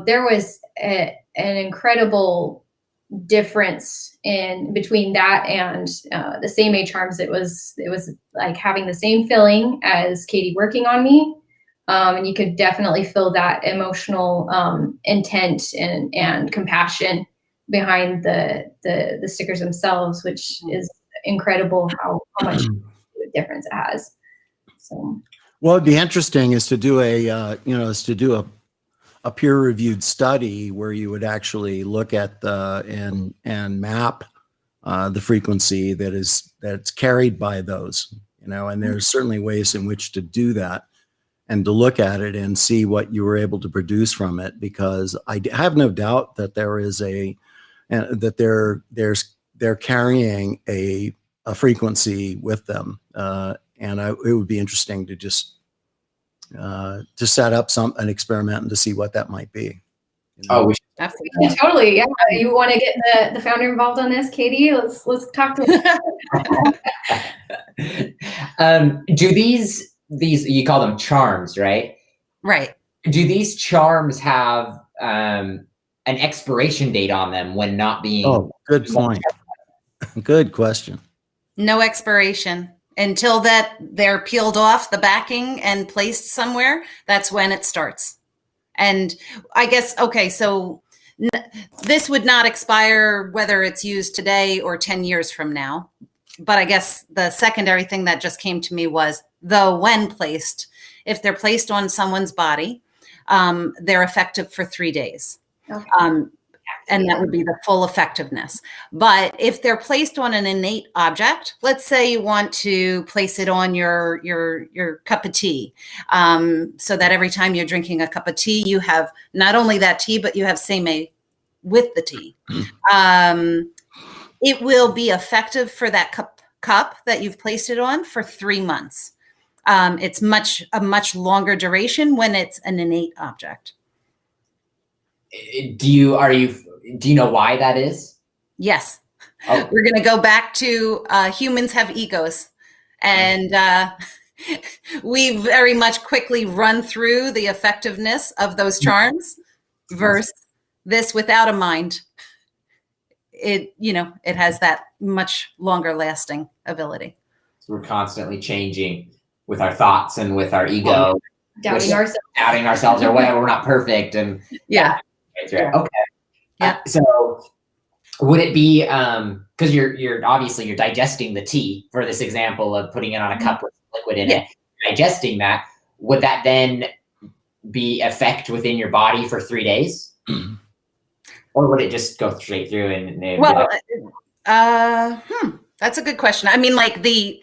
Speaker 3: there was an incredible difference in between that and the Seimei charms. It was like having the same feeling as Katie working on me, And you could definitely feel that emotional intent and compassion behind the stickers themselves, which is incredible how much difference it has. So,
Speaker 2: Well, it'd be interesting is to do a peer-reviewed study where you would actually look at and map the frequency that's carried by those, and there's certainly ways in which to do that and to look at it and see what you were able to produce from it, because I have no doubt that they're carrying a frequency with them, and it would be interesting to just to set up an experiment and to see what that might be.
Speaker 1: Oh, we
Speaker 4: Absolutely.
Speaker 3: yeah, totally. Yeah. You want to get the founder involved on this, Katie? Let's talk to him.
Speaker 1: Do these you call them charms, right?
Speaker 4: Right.
Speaker 1: Do these charms have an expiration date on them when not being?
Speaker 2: Oh, good point. Good question.
Speaker 4: No expiration until that they're peeled off the backing and placed somewhere. That's when it starts. And I guess, okay, so this would not expire whether it's used today or 10 years from now. But I guess the secondary thing that just came to me was when placed, if they're placed on someone's body, they're effective for 3 days.
Speaker 3: Okay.
Speaker 4: And that would be the full effectiveness. But if they're placed on an innate object, let's say you want to place it on your cup of tea, so that every time you're drinking a cup of tea, you have not only that tea, but you have same with the tea. It will be effective for that cup that you've placed it on for 3 months. It's a much longer duration when it's an innate object.
Speaker 1: Do you know why that is?
Speaker 4: Yes.
Speaker 1: Oh.
Speaker 4: We're going to go back to humans have egos, and we very much quickly run through the effectiveness of those charms versus this without a mind. It has that much longer lasting ability.
Speaker 1: So we're constantly changing with our thoughts and with our ego,
Speaker 3: Doubting
Speaker 1: ourselves, or whatever. We're not perfect, and
Speaker 4: Yeah.
Speaker 1: Okay.
Speaker 4: Yeah.
Speaker 1: So would it be because you're obviously you're digesting the tea for this example of putting it on a cup with liquid in it, digesting that, would that then be effect within your body for 3 days? Or would it just go straight through
Speaker 4: that's a good question. I mean, like the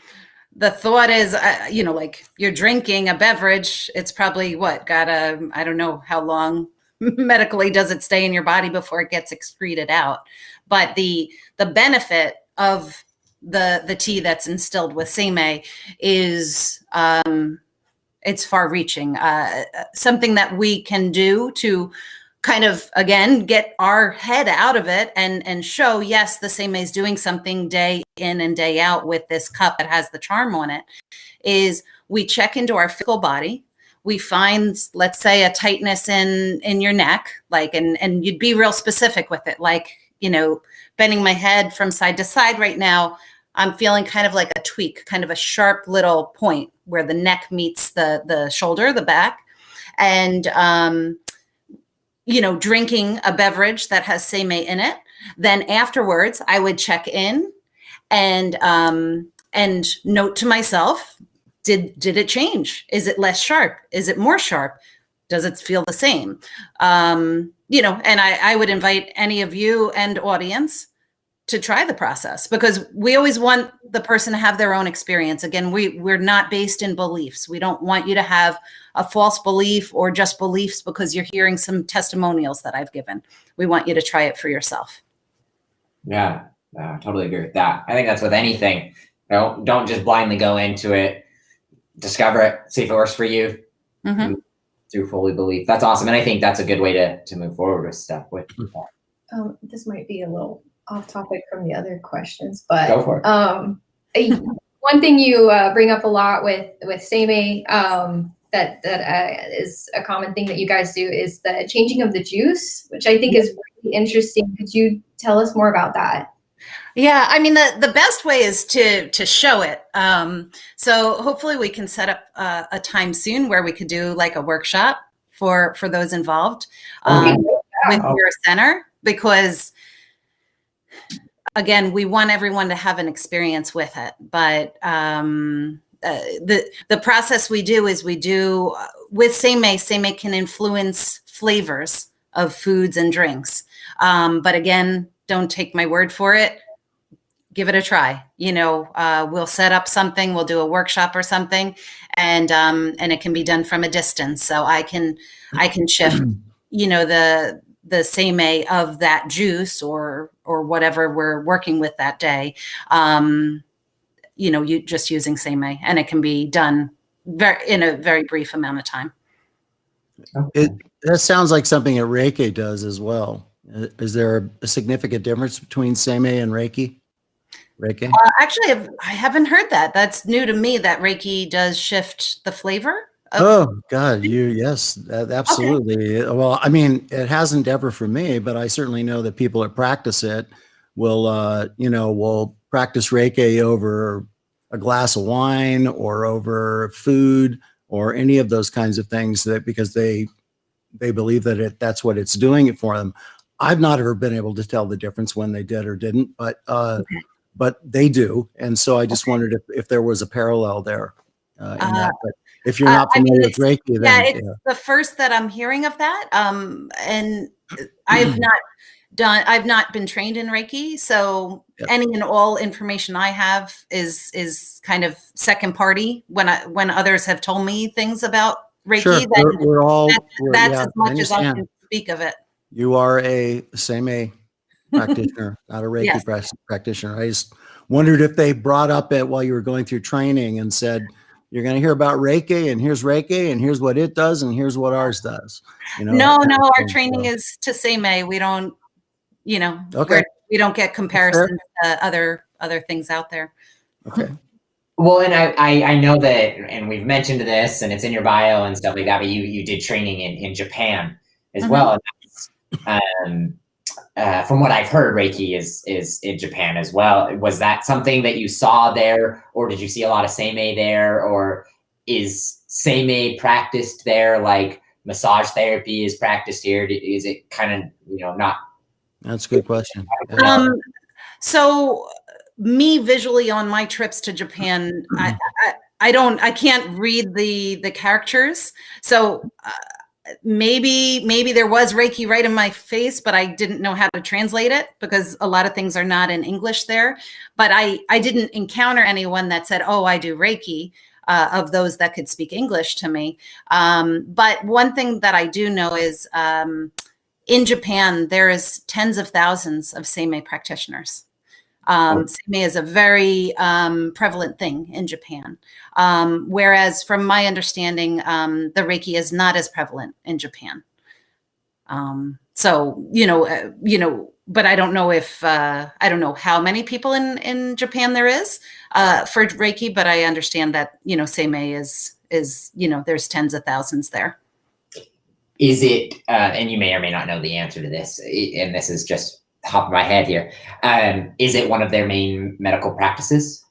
Speaker 4: thought is, like you're drinking a beverage, it's probably I don't know how long medically does it stay in your body before it gets excreted out. But the benefit of the tea that's instilled with same is it's far reaching, something that we can do to kind of, again, get our head out of it and show, yes, the same is doing something day in and day out with this cup that has the charm on it, is we check into our physical body. We find, let's say, a tightness in your neck, and you'd be real specific with it, bending my head from side to side right now. I'm feeling kind of like a tweak, kind of a sharp little point where the neck meets the shoulder, the back. And, drinking a beverage that has same in it. Then afterwards, I would check in and note to myself, did it change? Is it less sharp? Is it more sharp? Does it feel the same? And I would invite any of you and audience to try the process, because we always want the person to have their own experience. Again, we're not based in beliefs. We don't want you to have a false belief or just beliefs because you're hearing some testimonials that I've given. We want you to try it for yourself.
Speaker 1: Yeah, I totally agree with that. I think that's with anything. Don't just blindly go into it. Discover it, see if it works for you through fully belief. That's awesome. And I think that's a good way to move forward with stuff. With that.
Speaker 3: This might be a little off topic from the other questions, but
Speaker 1: go for it.
Speaker 3: One thing you bring up a lot with same that is a common thing that you guys do is the changing of the juice, which I think is really interesting. Could you tell us more about that?
Speaker 4: Yeah, I mean the best way is to show it. So hopefully we can set up a time soon where we could do like a workshop for those involved
Speaker 1: Okay.
Speaker 4: with
Speaker 1: Oh.
Speaker 4: your center, because again, we want everyone to have an experience with it. But the process we do is with seimei. Seimei can influence flavors of foods and drinks. But again, don't take my word for it. Give it a try. We'll set up something, we'll do a workshop or something, and it can be done from a distance. So I can shift, the seimei of that juice or whatever we're working with that day. You just using seimei, and it can be done in a very brief amount of time.
Speaker 2: That sounds like something that Reiki does as well. Is there a significant difference between seimei and Reiki? Reiki?
Speaker 4: Actually, I haven't heard that. That's new to me, that Reiki does shift the flavor.
Speaker 2: Oh God, yes, absolutely. Okay. Well, I mean, it hasn't ever for me, but I certainly know that people that practice it will practice Reiki over a glass of wine or over food or any of those kinds of things, because they believe that that's what it's doing it for them. I've not ever been able to tell the difference when they did or didn't, but they do. And so I just wondered if there was a parallel there in that. But if you're not familiar with Reiki, then
Speaker 4: it's the first that I'm hearing of that. And I've not been trained in Reiki. So any and all information I have is kind of second party when others have told me things about Reiki.
Speaker 2: Sure.
Speaker 4: That's as much as I can speak of it.
Speaker 2: You are a seimei practitioner, not a Reiki practitioner. I just wondered if they brought up it while you were going through training and said, you're going to hear about Reiki, and here's what it does, and here's what ours does.
Speaker 4: No, our training is to seimei. We don't, we don't get comparisons to other things out there.
Speaker 2: Okay.
Speaker 1: Well, and I know that, and we've mentioned this, and it's in your bio and stuff like that, but you did training in Japan as well. And from what I've heard, Reiki is in Japan as well. Was that something that you saw there, or did you see a lot of seimei there, or is seimei practiced there like massage therapy is practiced here? Is it kind of, not?
Speaker 2: That's a good question.
Speaker 4: So me visually on my trips to Japan, I can't read the characters. So maybe there was Reiki right in my face, but I didn't know how to translate it because a lot of things are not in English there. But I didn't encounter anyone that said, oh, I do Reiki, of those that could speak English to me. But one thing that I do know is in Japan, there is tens of thousands of seimei practitioners. Seimei is a very prevalent thing in Japan. Whereas from my understanding, the Reiki is not as prevalent in Japan. So, but I don't know if, I don't know how many people in Japan there is for Reiki, but I understand that, seimei is, there's tens of thousands there.
Speaker 1: Is it, and you may or may not know the answer to this, and this is just top of my head here. Is it one of their main medical practices?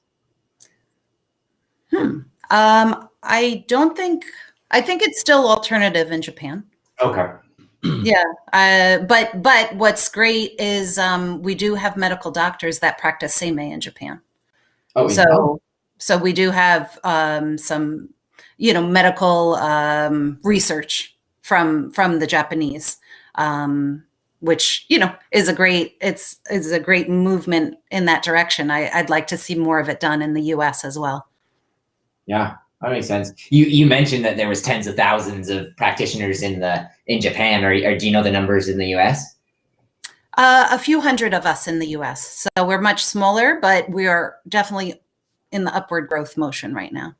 Speaker 4: I think it's still alternative in Japan.
Speaker 1: Okay.
Speaker 4: Yeah. But what's great is we do have medical doctors that practice seimei in Japan. Oh, so we do have some, medical research from the Japanese, which, is a great movement in that direction. I'd like to see more of it done in the US as well.
Speaker 1: Yeah, that makes sense. You mentioned that there was tens of thousands of practitioners in Japan, or do you know the numbers in the US?
Speaker 4: A few hundred of us in the US. So we're much smaller, but we are definitely in the upward growth motion right now.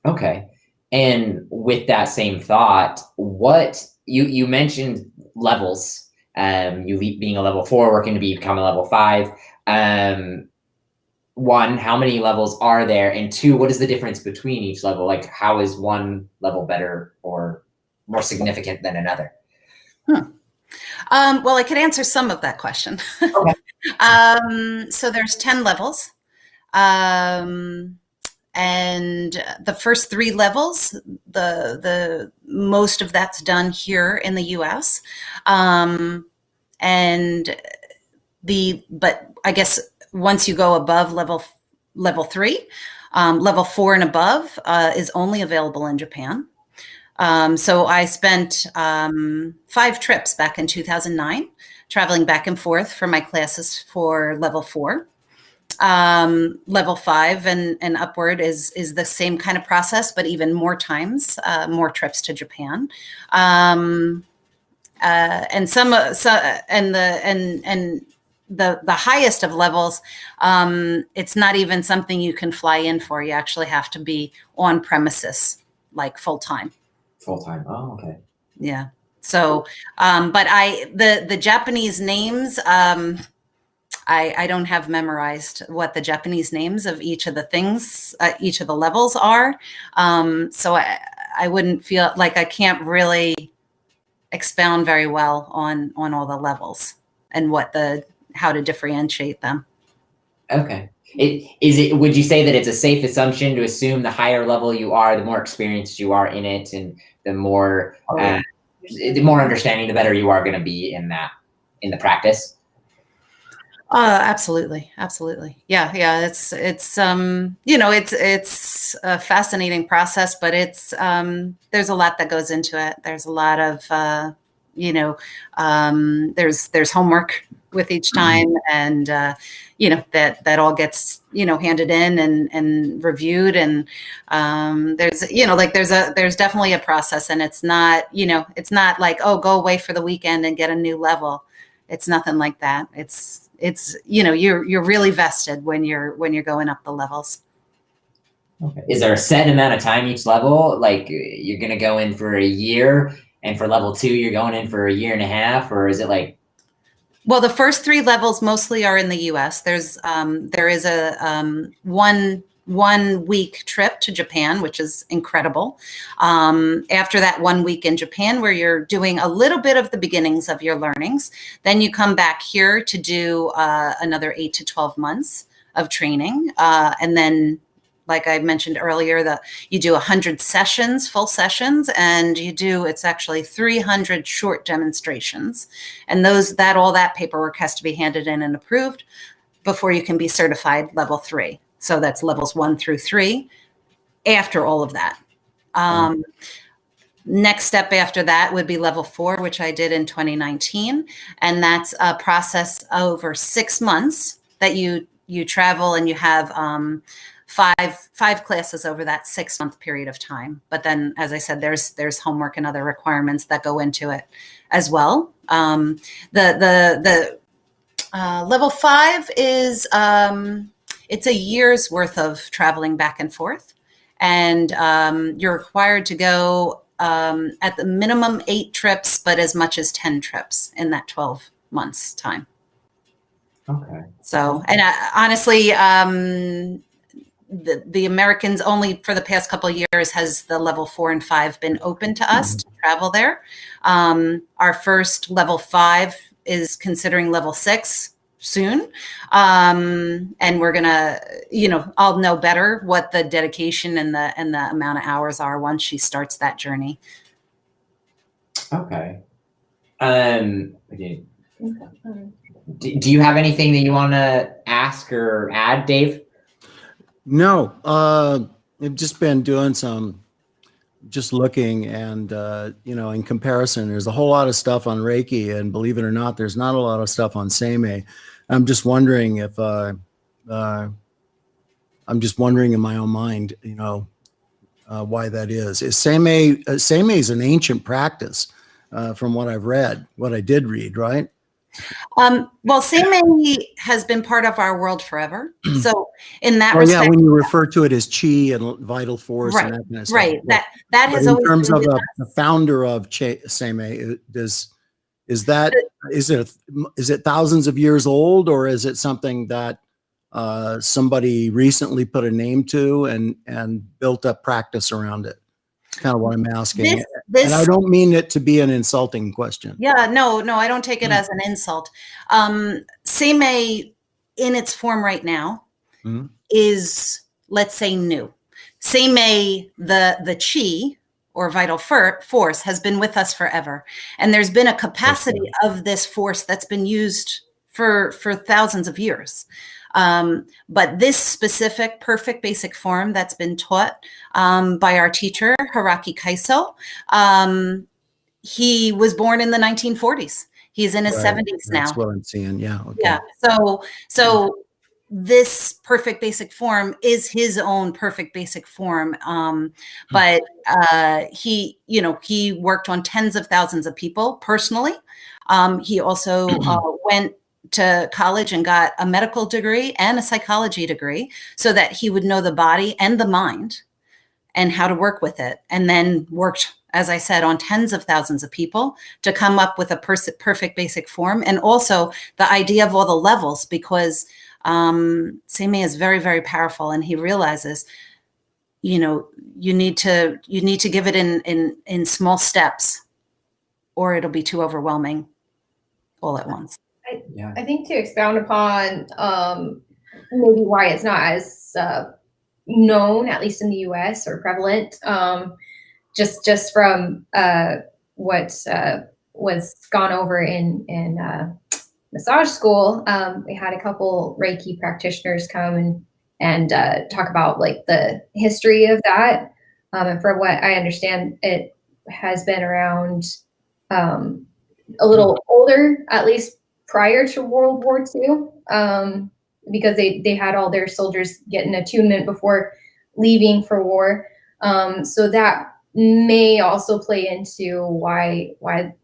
Speaker 1: Okay. And with that same thought, what you mentioned levels, you being a level 4, working to become a level 5. 1, how many levels are there? And 2, what is the difference between each level? Like, how is one level better or more significant than another?
Speaker 4: Well, I could answer some of that question.
Speaker 1: Okay.
Speaker 4: So there's 10 levels. And the first 3 levels, the most of that's done here in the US. But I guess once you go above level 3, level 4 and above is only available in Japan. So I spent 5 trips back in 2009, traveling back and forth for my classes for level 4. Level 5 and upward is the same kind of process, but even more times, more trips to Japan. And the highest of levels, it's not even something you can fly in for. You actually have to be on premises, like full time.
Speaker 1: Full time. Oh, okay.
Speaker 4: Yeah. So, but the Japanese names, I don't have memorized what the Japanese names of each of the things, each of the levels are. So I wouldn't feel like I can't really expound very well on all the levels and how to differentiate them.
Speaker 1: Okay. Would you say that it's a safe assumption to assume the higher level you are, the more experienced you are in it, and the more understanding, the better you are going to be in the practice?
Speaker 4: Absolutely. Yeah. It's it's a fascinating process, but there's a lot that goes into it. There's a lot of, there's homework with each time, and, that all gets, handed in and reviewed. And, there's definitely a process, and it's not like, oh, go away for the weekend and get a new level. It's nothing like that. It's you're really vested when you're going up the levels.
Speaker 1: Okay. Is there a set amount of time each level? Like you're going to go in for a year, and for level 2, you're going in for a year and a half, or is it like?
Speaker 4: Well, the first 3 levels mostly are in the US. There is a 1 week trip to Japan, which is incredible. After that 1 week in Japan, where you're doing a little bit of the beginnings of your learnings, then you come back here to do another 8 to 12 months of training. And then, like I mentioned earlier, you do 100 sessions, full sessions, and it's actually 300 short demonstrations. And all that paperwork has to be handed in and approved before you can be certified level 3. So that's levels 1 through 3 after all of that. Next step after that would be level 4, which I did in 2019. And that's a process over 6 months that you travel, and you have five classes over that 6-month period of time. But then, as I said, there's homework and other requirements that go into it as well. The level 5 is it's a year's worth of traveling back and forth, and you're required to go at the minimum 8 trips, but as much as 10 trips in that 12 months time.
Speaker 1: Okay.
Speaker 4: So, and honestly, the Americans only for the past couple of years has the level 4 and 5 been open to us to travel there. Our first level 5 is considering level 6 soon. And we're gonna, I'll know better what the dedication and the amount of hours are once she starts that journey.
Speaker 1: Okay. Do you have anything that you want to ask or add, Dave?
Speaker 2: No, I've just been doing just looking, and in comparison, there's a whole lot of stuff on Reiki, and believe it or not, there's not a lot of stuff on Seimei. I'm just wondering if I'm just wondering in my own mind, why that is. Seimei is an ancient practice, from what I've read, what I did read, right?
Speaker 4: Well, Seimei has been part of our world forever. So in that respect,
Speaker 2: yeah, when you refer to it as chi and vital force,
Speaker 4: right,
Speaker 2: and that kind of stuff.
Speaker 4: right. That has
Speaker 2: in
Speaker 4: always
Speaker 2: terms
Speaker 4: been
Speaker 2: of
Speaker 4: with
Speaker 2: the founder of Seimei, is it thousands of years old, or is it something that somebody recently put a name to and built up practice around it? Kind of what I'm asking. And I don't mean it to be an insulting question.
Speaker 4: Yeah, no, I don't take it as an insult. Seimei, in its form right now, is, let's say, new. Seimei, the chi, or vital force, has been with us forever. And there's been a capacity of this force that's been used for thousands of years. But this specific perfect basic form that's been taught by our teacher, Hiraki Kaiso, he was born in the 1940s. He's in his 70s now.
Speaker 2: That's what I'm seeing. Yeah. Okay.
Speaker 4: Yeah. So this perfect basic form is his own perfect basic form. But he worked on tens of thousands of people personally. He also went to college and got a medical degree and a psychology degree so that he would know the body and the mind and how to work with it. And then worked, as I said, on tens of thousands of people to come up with a perfect basic form. And also the idea of all the levels, because Seimei is very, very powerful. And he realizes, you need to give it in small steps, or it'll be too overwhelming all at once.
Speaker 3: I think to expound upon maybe why it's not as known, at least in the U.S., or prevalent, just from what was gone over in massage school. We had a couple Reiki practitioners come and talk about like the history of that. And from what I understand, it has been around a little older, at least prior to World War II, because they had all their soldiers get an attunement before leaving for war. So that may also play into why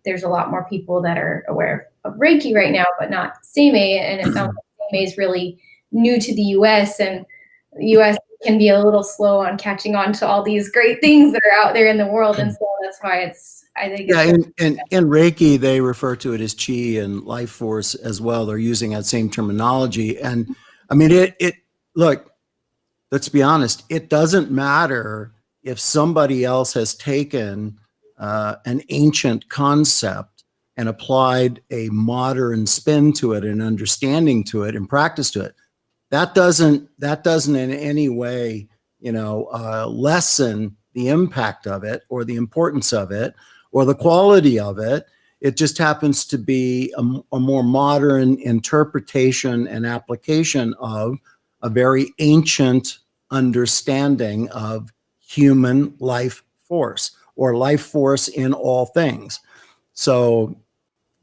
Speaker 3: there's a lot more people that are aware of Reiki right now, but not Seimei. And it sounds like Seimei is really new to the U.S. and the U.S. can be a little slow on catching on to all these great things that are out there in the world. And so that's why I think.
Speaker 2: Yeah, in Reiki, they refer to it as chi and life force as well. They're using that same terminology. And I mean, look, let's be honest, it doesn't matter if somebody else has taken an ancient concept and applied a modern spin to it and understanding to it and practice to it. That doesn't in any way, lessen the impact of it or the importance of it or the quality of it. It just happens to be a more modern interpretation and application of a very ancient understanding of human life force or life force in all things. So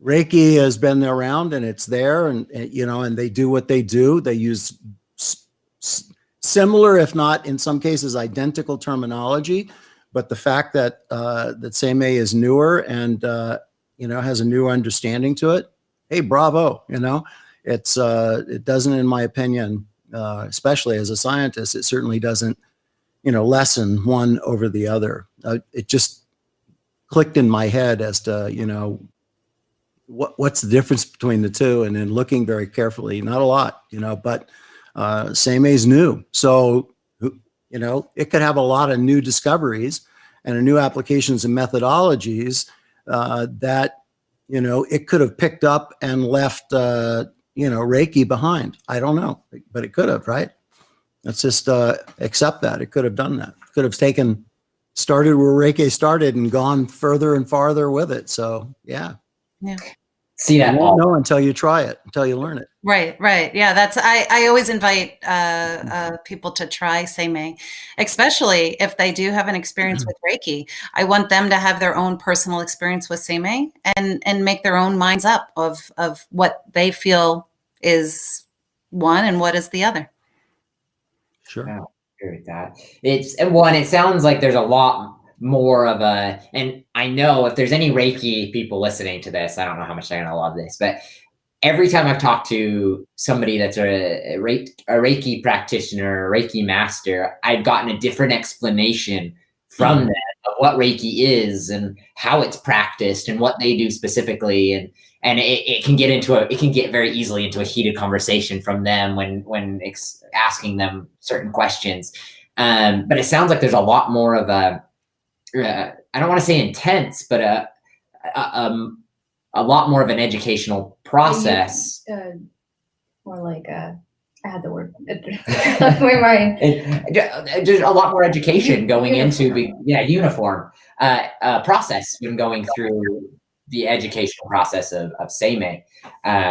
Speaker 2: Reiki has been around and it's there, and they do what they do. They use similar, if not in some cases identical terminology, but the fact that that Seimei is newer and has a new understanding to it, hey, bravo! It doesn't, in my opinion, especially as a scientist, it certainly doesn't lessen one over the other. It just clicked in my head as to what's the difference between the two, and then looking very carefully, not a lot, but Seimei's new, so it could have a lot of new discoveries and new applications and methodologies that it could have picked up and left Reiki behind. I don't know, but it could have, right? Let's just accept that it could have done that. Could have started where Reiki started and gone further and farther with it. So yeah.
Speaker 1: See that?
Speaker 2: You won't know until you try it, until you learn it.
Speaker 4: Right. Yeah, I always invite people to try Seimei, especially if they do have an experience with Reiki. I want them to have their own personal experience with Seimei and make their own minds up of what they feel is one and what is the other.
Speaker 2: Sure.
Speaker 1: Yeah, I agree with that. It sounds like there's a lot more of and I know if there's any Reiki people listening to this, I don't know how much they're going to love this, but every time I've talked to somebody that's a Reiki practitioner, a Reiki master, I've gotten a different explanation from them of what Reiki is and how it's practiced and what they do specifically. And it can get very easily into a heated conversation from them when asking them certain questions. But it sounds like there's a lot more of I don't want to say intense, but a lot more of an educational process.
Speaker 3: More like I had the word left my mind.
Speaker 1: There's a lot more education going into uniform process when going through the educational process of Seimei,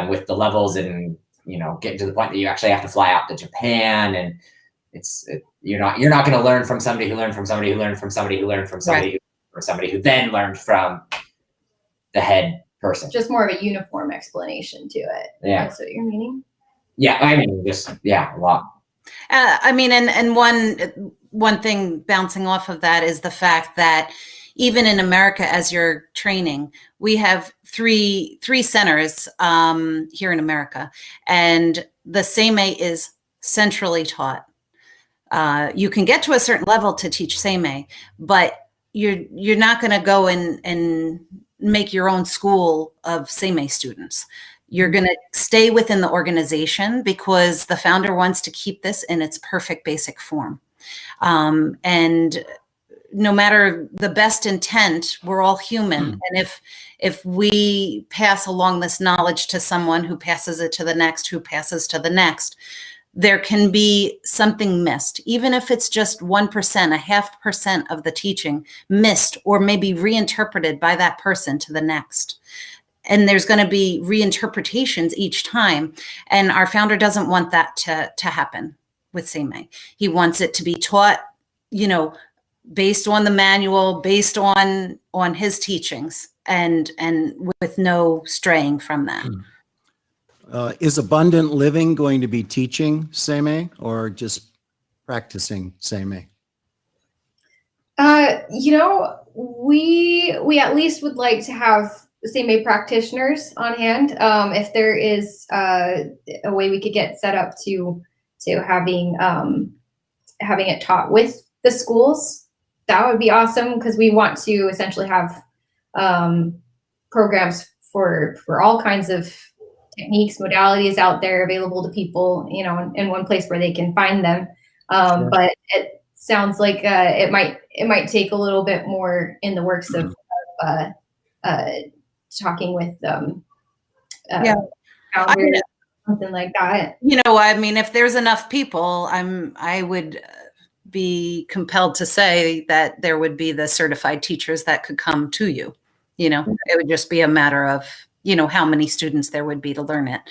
Speaker 1: with the levels and getting to the point that you actually have to fly out to Japan, and you're not going to learn from somebody who learned from somebody who learned from somebody who learned from somebody
Speaker 4: Right.
Speaker 1: or somebody who then learned from the head person.
Speaker 3: Just more of a uniform explanation to it.
Speaker 1: Yeah.
Speaker 3: That's what you're meaning?
Speaker 1: Yeah, I mean, a lot.
Speaker 4: I mean, and one thing bouncing off of that is the fact that even in America, as you're training, we have three centers here in America, and the Seimei is centrally taught. You can get to a certain level to teach Seimei, but you're not going to go and make your own school of Seimei students. You're going to stay within the organization because the founder wants to keep this in its perfect basic form. And no matter the best intent, we're all human. And if we pass along this knowledge to someone who passes it to the next, who passes to the next, there can be something missed, even if it's just 1%, 0.5% of the teaching missed or maybe reinterpreted by that person to the next. And there's going to be reinterpretations each time. And our founder doesn't want that to happen with Seimei. He wants it to be taught, based on the manual, based on his teachings, and with no straying from that.
Speaker 2: Is Abundant Living going to be teaching Seimei or just practicing Seimei?
Speaker 3: We at least would like to have Seimei practitioners on hand. If there is a way we could get set up to having it taught with the schools, that would be awesome, because we want to essentially have programs for all kinds of techniques, modalities out there available to people, in one place where they can find them.
Speaker 2: Sure.
Speaker 3: But it sounds like it might take a little bit more in the works of talking with founders, something like that.
Speaker 4: If there's enough people, I would be compelled to say that there would be the certified teachers that could come to you. It would just be a matter of how many students there would be to learn it.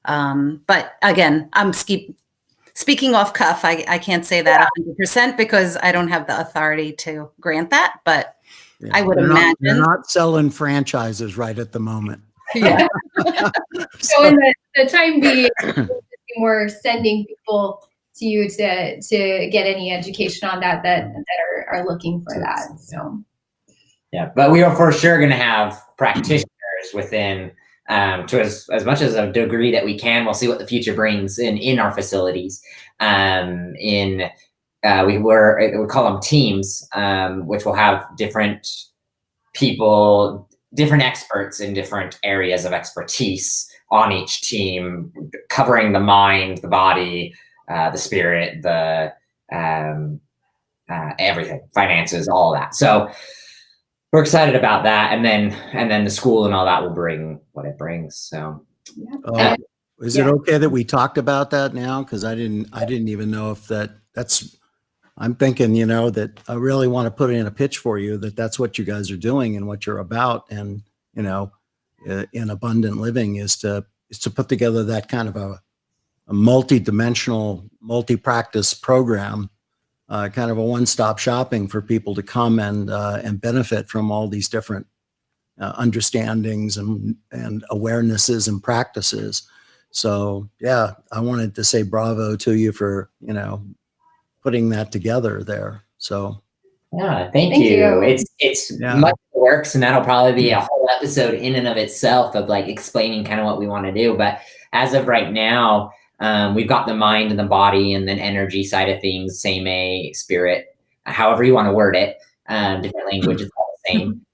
Speaker 4: But again, I'm speaking off cuff. I can't say that 100% because I don't have the authority to grant that, but
Speaker 2: Yeah.
Speaker 4: I would
Speaker 2: They're
Speaker 4: imagine.
Speaker 2: they're not selling franchises right at the moment.
Speaker 4: Yeah.
Speaker 3: So in the time being, we'll be more sending people to you to get any education on that are looking for that. So
Speaker 1: Yeah, but we are for sure going to have practitioners within, to as much as a degree that we can. We'll see what the future brings in our facilities. We call them teams, which will have different people, different experts in different areas of expertise on each team, covering the mind, the body, the spirit, the everything, finances, all that. So we're excited about that, and then the school and all that will bring what it brings. So,
Speaker 2: is it okay that we talked about that now? Because I didn't even know if that's. I'm thinking, that I really want to put in a pitch for you that's what you guys are doing and what you're about, and in Abundant Living is to put together that kind of a multi-dimensional, multi-practice program. Kind of a one-stop shopping for people to come and benefit from all these different understandings and awarenesses and practices. So yeah, I wanted to say bravo to you for putting that together there. So
Speaker 1: yeah, thank you. It's much works, and that'll probably be a whole episode in and of itself of like explaining kind of what we want to do. But as of right now, we've got the mind and the body and then energy side of things, Seimei, spirit, however you want to word it, different language, it's all the same.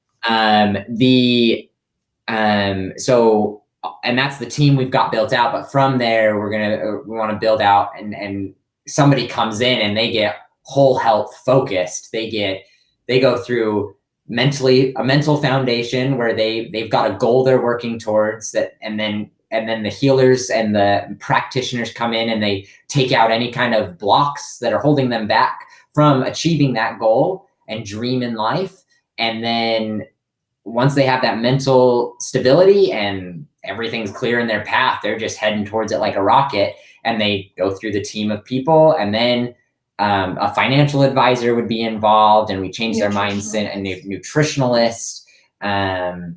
Speaker 1: And that's the team we've got built out. But from there, we want to build out, and somebody comes in and they get whole health focused. They go through a mental foundation where they've got a goal they're working towards, that, and then the healers and the practitioners come in and they take out any kind of blocks that are holding them back from achieving that goal and dream in life. And then once they have that mental stability and everything's clear in their path, they're just heading towards it like a rocket, and they go through the team of people, and then a financial advisor would be involved, and we change their mindset, a nutritionalist, a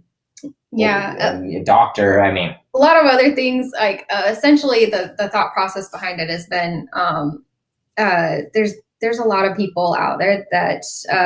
Speaker 1: doctor. I mean,
Speaker 3: a lot of other things, like essentially the thought process behind it has been there's a lot of people out there that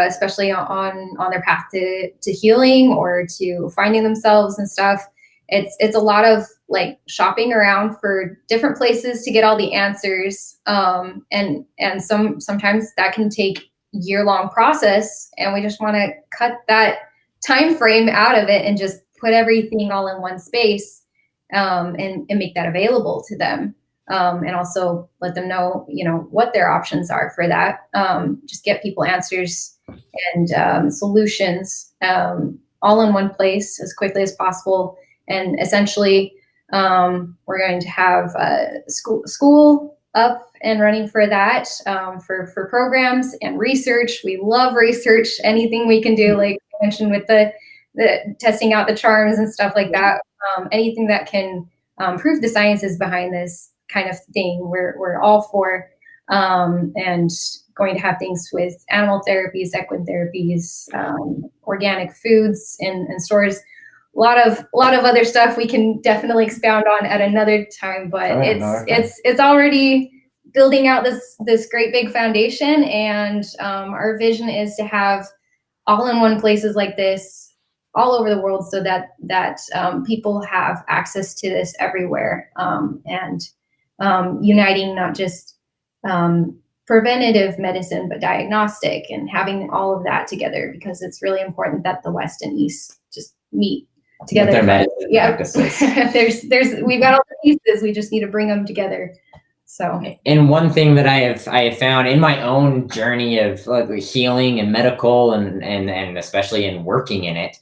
Speaker 3: especially on their path to healing or to finding themselves and stuff, it's a lot of like shopping around for different places to get all the answers, and sometimes that can take year-long process, and we just want to cut that time frame out of it and just put everything all in one space, and make that available to them, and also let them know, what their options are for that. Just get people answers and solutions all in one place as quickly as possible. And essentially, we're going to have school up and running for that, for programs and research. We love research. Anything we can do, like I mentioned with the testing out the charms and stuff like that. Anything that can prove the sciences behind this kind of thing, we're all for. And going to have things with animal therapies, equine therapies, organic foods in stores. A lot of other stuff we can definitely expound on at another time, but it's already building out this great big foundation, and our vision is to have all-in-one places like this all over the world, so that people have access to this everywhere, and uniting not just preventative medicine but diagnostic, and having all of that together, because it's really important that the West and East just meet together.
Speaker 1: With their medicine practices.
Speaker 3: We've got all the pieces. We just need to bring them together. So,
Speaker 1: and one thing that I have found in my own journey of healing and medical and especially in working in it,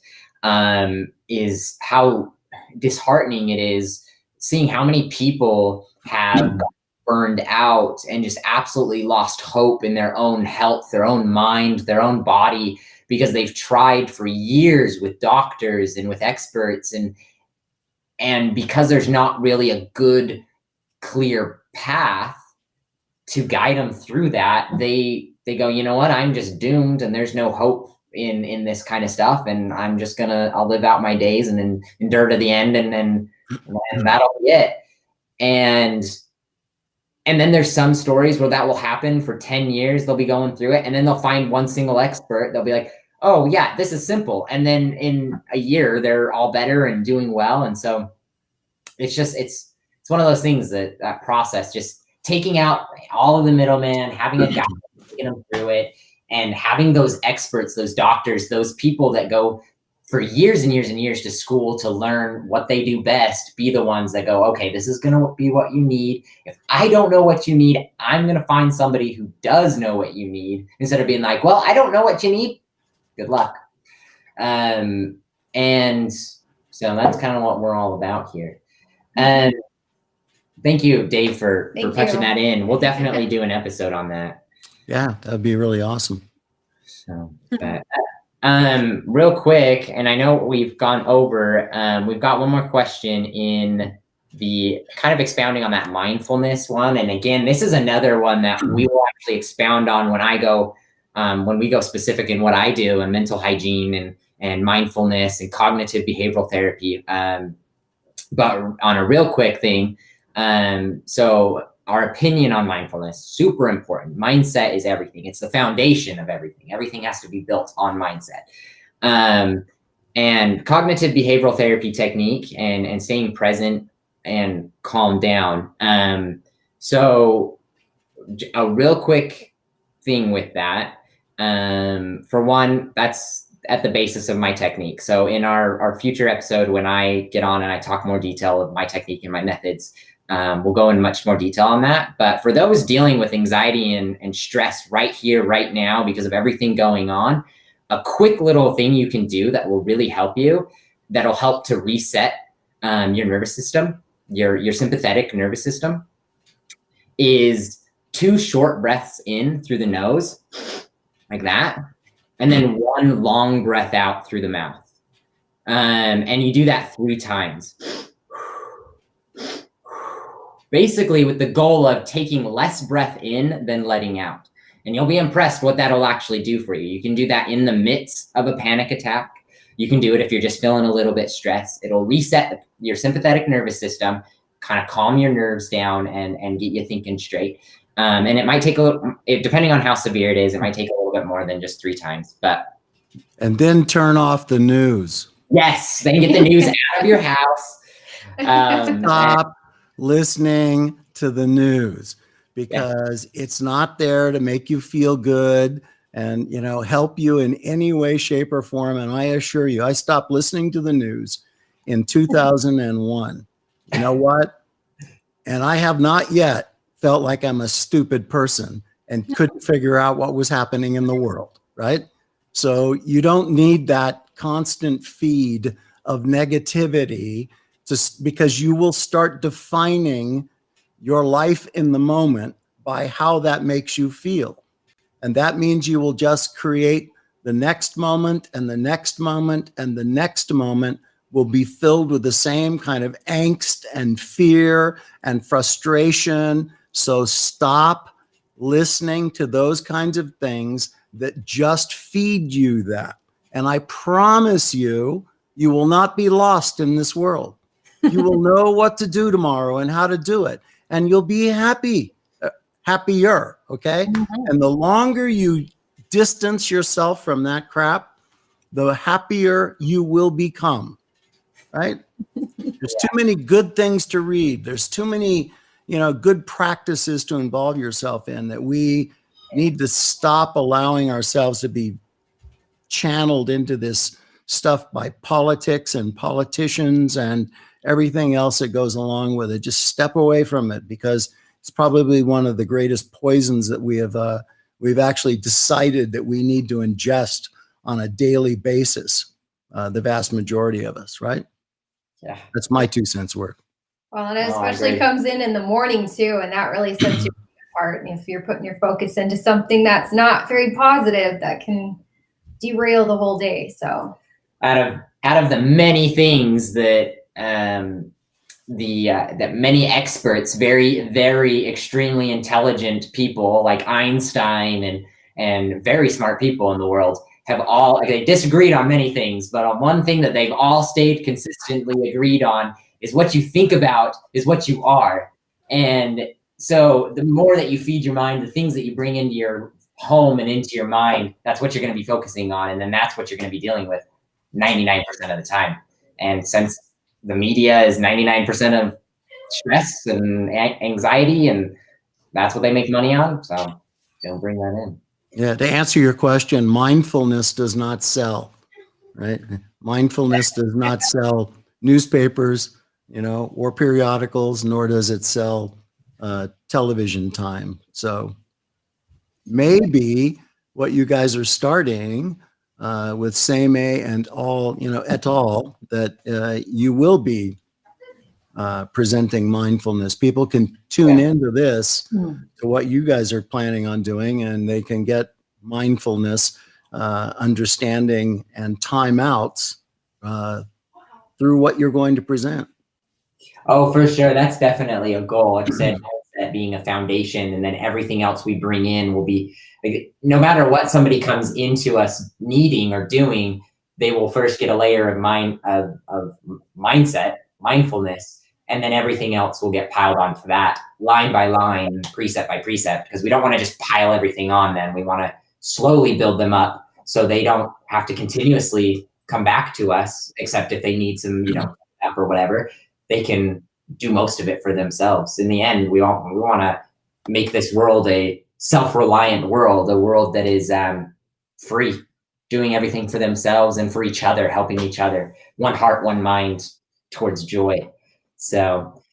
Speaker 1: is how disheartening it is seeing how many people have burned out and just absolutely lost hope in their own health, their own mind, their own body, because they've tried for years with doctors and with experts, and because there's not really a good, clear path to guide them through that, they go, you know what, I'm just doomed, and there's no hope in this kind of stuff, and I'll live out my days and then endure to the end, and that'll be it. And then there's some stories where that will happen for 10 years. They'll be going through it, and then they'll find one single expert. They'll be like, oh yeah, this is simple. And then in a year, they're all better and doing well. And so it's one of those things, that process, just taking out all of the middleman, having a guy taking them through it, and having those experts, those doctors, those people that go for years and years and years to school to learn what they do best, be the ones that go, okay, this is going to be what you need. If I don't know what you need, I'm going to find somebody who does know what you need, instead of being like, well, I don't know what you need. Good luck. And so that's kind of what we're all about here. And thank you, Dave, for touching that in. We'll definitely do an episode on that.
Speaker 2: Yeah, that'd be really awesome.
Speaker 1: So, but, real quick, and I know we've gone over, we've got one more question in the kind of expounding on that mindfulness one. And again, this is another one that we will actually expound on when we go specific in what I do and mental hygiene and mindfulness and cognitive behavioral therapy. But on a real quick thing, so our opinion on mindfulness, super important. Mindset is everything. It's the foundation of everything. Everything has to be built on mindset. And cognitive behavioral therapy technique and staying present and calm down. So a real quick thing with that, for one, that's at the basis of my technique. So in our future episode, when I get on and I talk more detail of my technique and my methods, we'll go in much more detail on that. But for those dealing with anxiety and stress right here, right now, because of everything going on, a quick little thing you can do that will really help you, that'll help to reset your nervous system, your sympathetic nervous system, is 2 short breaths in through the nose, like that, and then 1 long breath out through the mouth. And you do that 3 times. Basically with the goal of taking less breath in than letting out. And you'll be impressed what that'll actually do for you. You can do that in the midst of a panic attack. You can do it if you're just feeling a little bit stressed. It'll reset your sympathetic nervous system, kind of calm your nerves down and get you thinking straight. And it might take a little, depending on how severe it is, it might take a little bit more than just 3 times.
Speaker 2: And then turn off the news.
Speaker 1: Yes, then get the news out of your house.
Speaker 2: Stop listening to the news, because it's not there to make you feel good and, you know, help you in any way, shape, or form. And I assure you, I stopped listening to the news in 2001. You know what? And I have not yet felt like I'm a stupid person and couldn't figure out what was happening in the world, right? So you don't need that constant feed of negativity, because you will start defining your life in the moment by how that makes you feel. And that means you will just create the next moment, and the next moment, and the next moment will be filled with the same kind of angst and fear and frustration. So stop listening to those kinds of things that just feed you that. And I promise you, you will not be lost in this world. You will know what to do tomorrow and how to do it. And you'll be happier, okay? Mm-hmm. And the longer you distance yourself from that crap, the happier you will become, right? There's too many good things to read. There's too many, you know, good practices to involve yourself in, that we need to stop allowing ourselves to be channeled into this stuff by politics and politicians and everything else that goes along with it. Just step away from it, because it's probably one of the greatest poisons that we've actually decided that we need to ingest on a daily basis. The vast majority of us, right?
Speaker 1: Yeah,
Speaker 2: that's my 2 cents worth.
Speaker 3: Well, and it especially comes in the morning too, and that really sets you apart. And if you're putting your focus into something that's not very positive, that can derail the whole day. So
Speaker 1: out of the many things that that many experts, very, very extremely intelligent people like Einstein and very smart people in the world have all, they disagreed on many things, but on one thing that they've all stayed consistently agreed on is what you think about is what you are. And so the more that you feed your mind, the things that you bring into your home and into your mind, that's what you're going to be focusing on. And then that's what you're going to be dealing with 99% of the time. And since the media is 99% of stress and anxiety, and that's what they make money on, so don't bring that in.
Speaker 2: Yeah, to answer your question, mindfulness does not sell, right? Mindfulness does not sell newspapers, you know, or periodicals, nor does it sell television time. So maybe what you guys are starting with Same and all, you know, et al., that you will be presenting mindfulness. People can tune into this, to what you guys are planning on doing, and they can get mindfulness, understanding, and timeouts through what you're going to present.
Speaker 1: Oh, for sure. That's definitely a goal. Like I said, that being a foundation, and then everything else we bring in will be, like, no matter what somebody comes into us needing or doing, they will first get a layer of mindset, mindfulness, and then everything else will get piled onto that, line by line, precept by precept, because we don't want to just pile everything on them. We want to slowly build them up so they don't have to continuously come back to us, except if they need some, you know, app or whatever. They can do most of it for themselves. In the end, we want to make this world a self-reliant world, a world that is free, doing everything for themselves and for each other, helping each other, one heart, one mind towards joy. So,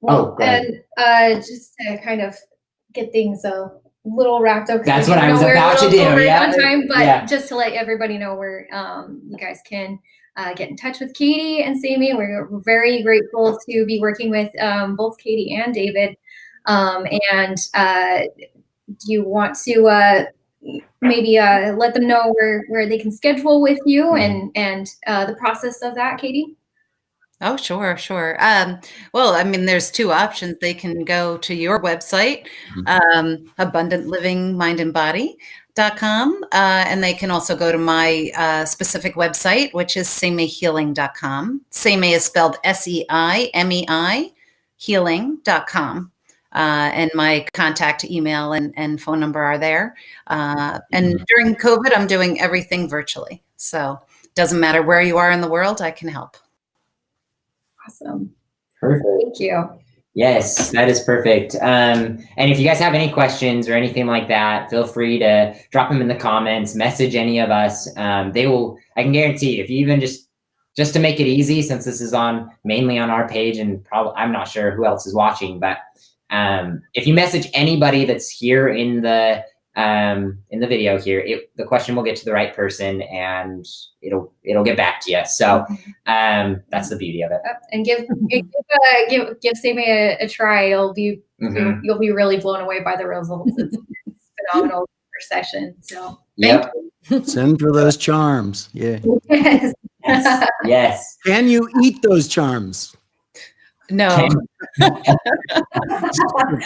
Speaker 3: well, and just to kind of get things a little wrapped up.
Speaker 1: That's what I was about to do. Yeah.
Speaker 3: On time, but
Speaker 1: Yeah.
Speaker 3: just to let everybody know where you guys can get in touch with Katie and Sammy. We're very grateful to be working with both Katie and David. And do you want to maybe let them know where they can schedule with you and the process of that, Katie?
Speaker 4: Oh, sure. Well, I mean, there's two options. They can go to your website, abundantlivingmindandbody.com, and they can also go to my specific website, which is seimeihealing.com. Seimei is spelled SEIMEI, healing.com. And my contact email and phone number are there. And during COVID, I'm doing everything virtually. So it doesn't matter where you are in the world, I can help.
Speaker 3: Awesome.
Speaker 1: Perfect.
Speaker 3: Thank you.
Speaker 1: Yes, that is perfect. And if you guys have any questions or anything like that, feel free to drop them in the comments, message any of us. I can guarantee if you even just to make it easy, since this is mainly on our page and probably, I'm not sure who else is watching, but if you message anybody that's here in the video here, the question will get to the right person and it'll get back to you. So that's the beauty of it.
Speaker 3: And give Sammy a try. You'll be really blown away by the results. It's phenomenal session. So thank you.
Speaker 2: Send for those charms. Yeah.
Speaker 3: Yes.
Speaker 1: Yes.
Speaker 2: Can you eat those charms?
Speaker 4: No.
Speaker 2: Good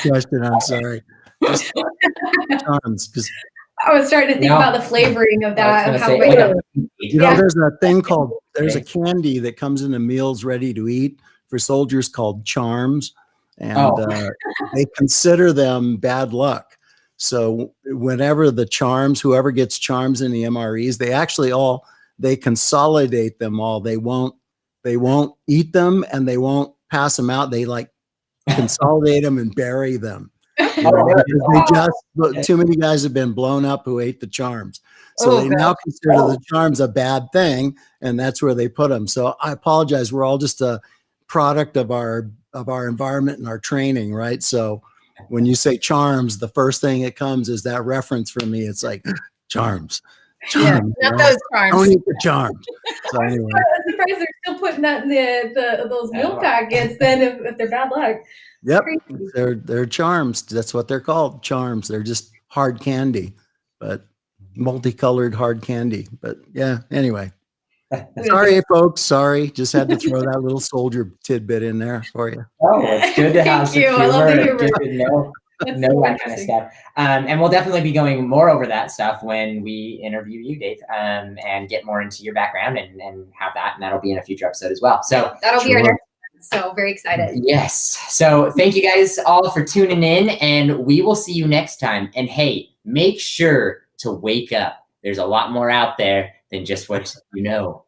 Speaker 2: question. I'm sorry. Just charms, because
Speaker 3: I was starting to think about the flavoring of that.
Speaker 2: there's a thing called there's a candy that comes in the meals ready to eat for soldiers called charms, and they consider them bad luck. So whenever whoever gets charms in the MREs, they consolidate them all. They won't eat them and they won't pass them out. They like consolidate them and bury them. Too many guys have been blown up who ate the charms. So they now consider the charms a bad thing, and that's where they put them. So I apologize. We're all just a product of our environment and our training, right? So when you say charms, the first thing that comes is that reference for me. It's like charms.
Speaker 4: Yeah, not those charms.
Speaker 2: Don't eat the charms. So anyway,
Speaker 3: I'm surprised they're still putting that in those meal packets. Then if they're bad luck.
Speaker 2: Yep, they're charms. That's what they're called, charms. They're just hard candy, but multicolored hard candy. But yeah, anyway. Sorry, folks. Sorry, just had to throw that little soldier tidbit in there for you.
Speaker 1: Oh, it's good to have some humor.
Speaker 3: I love the humor.
Speaker 1: Good to know that kind of stuff. And we'll definitely be going more over that stuff when we interview you, Dave, and get more into your background and have that. And that'll be in a future episode as well. So
Speaker 3: that'll be our next. So very excited.
Speaker 1: Yes. So thank you guys all for tuning in, and we will see you next time. And hey, make sure to wake up. There's a lot more out there than just what you know.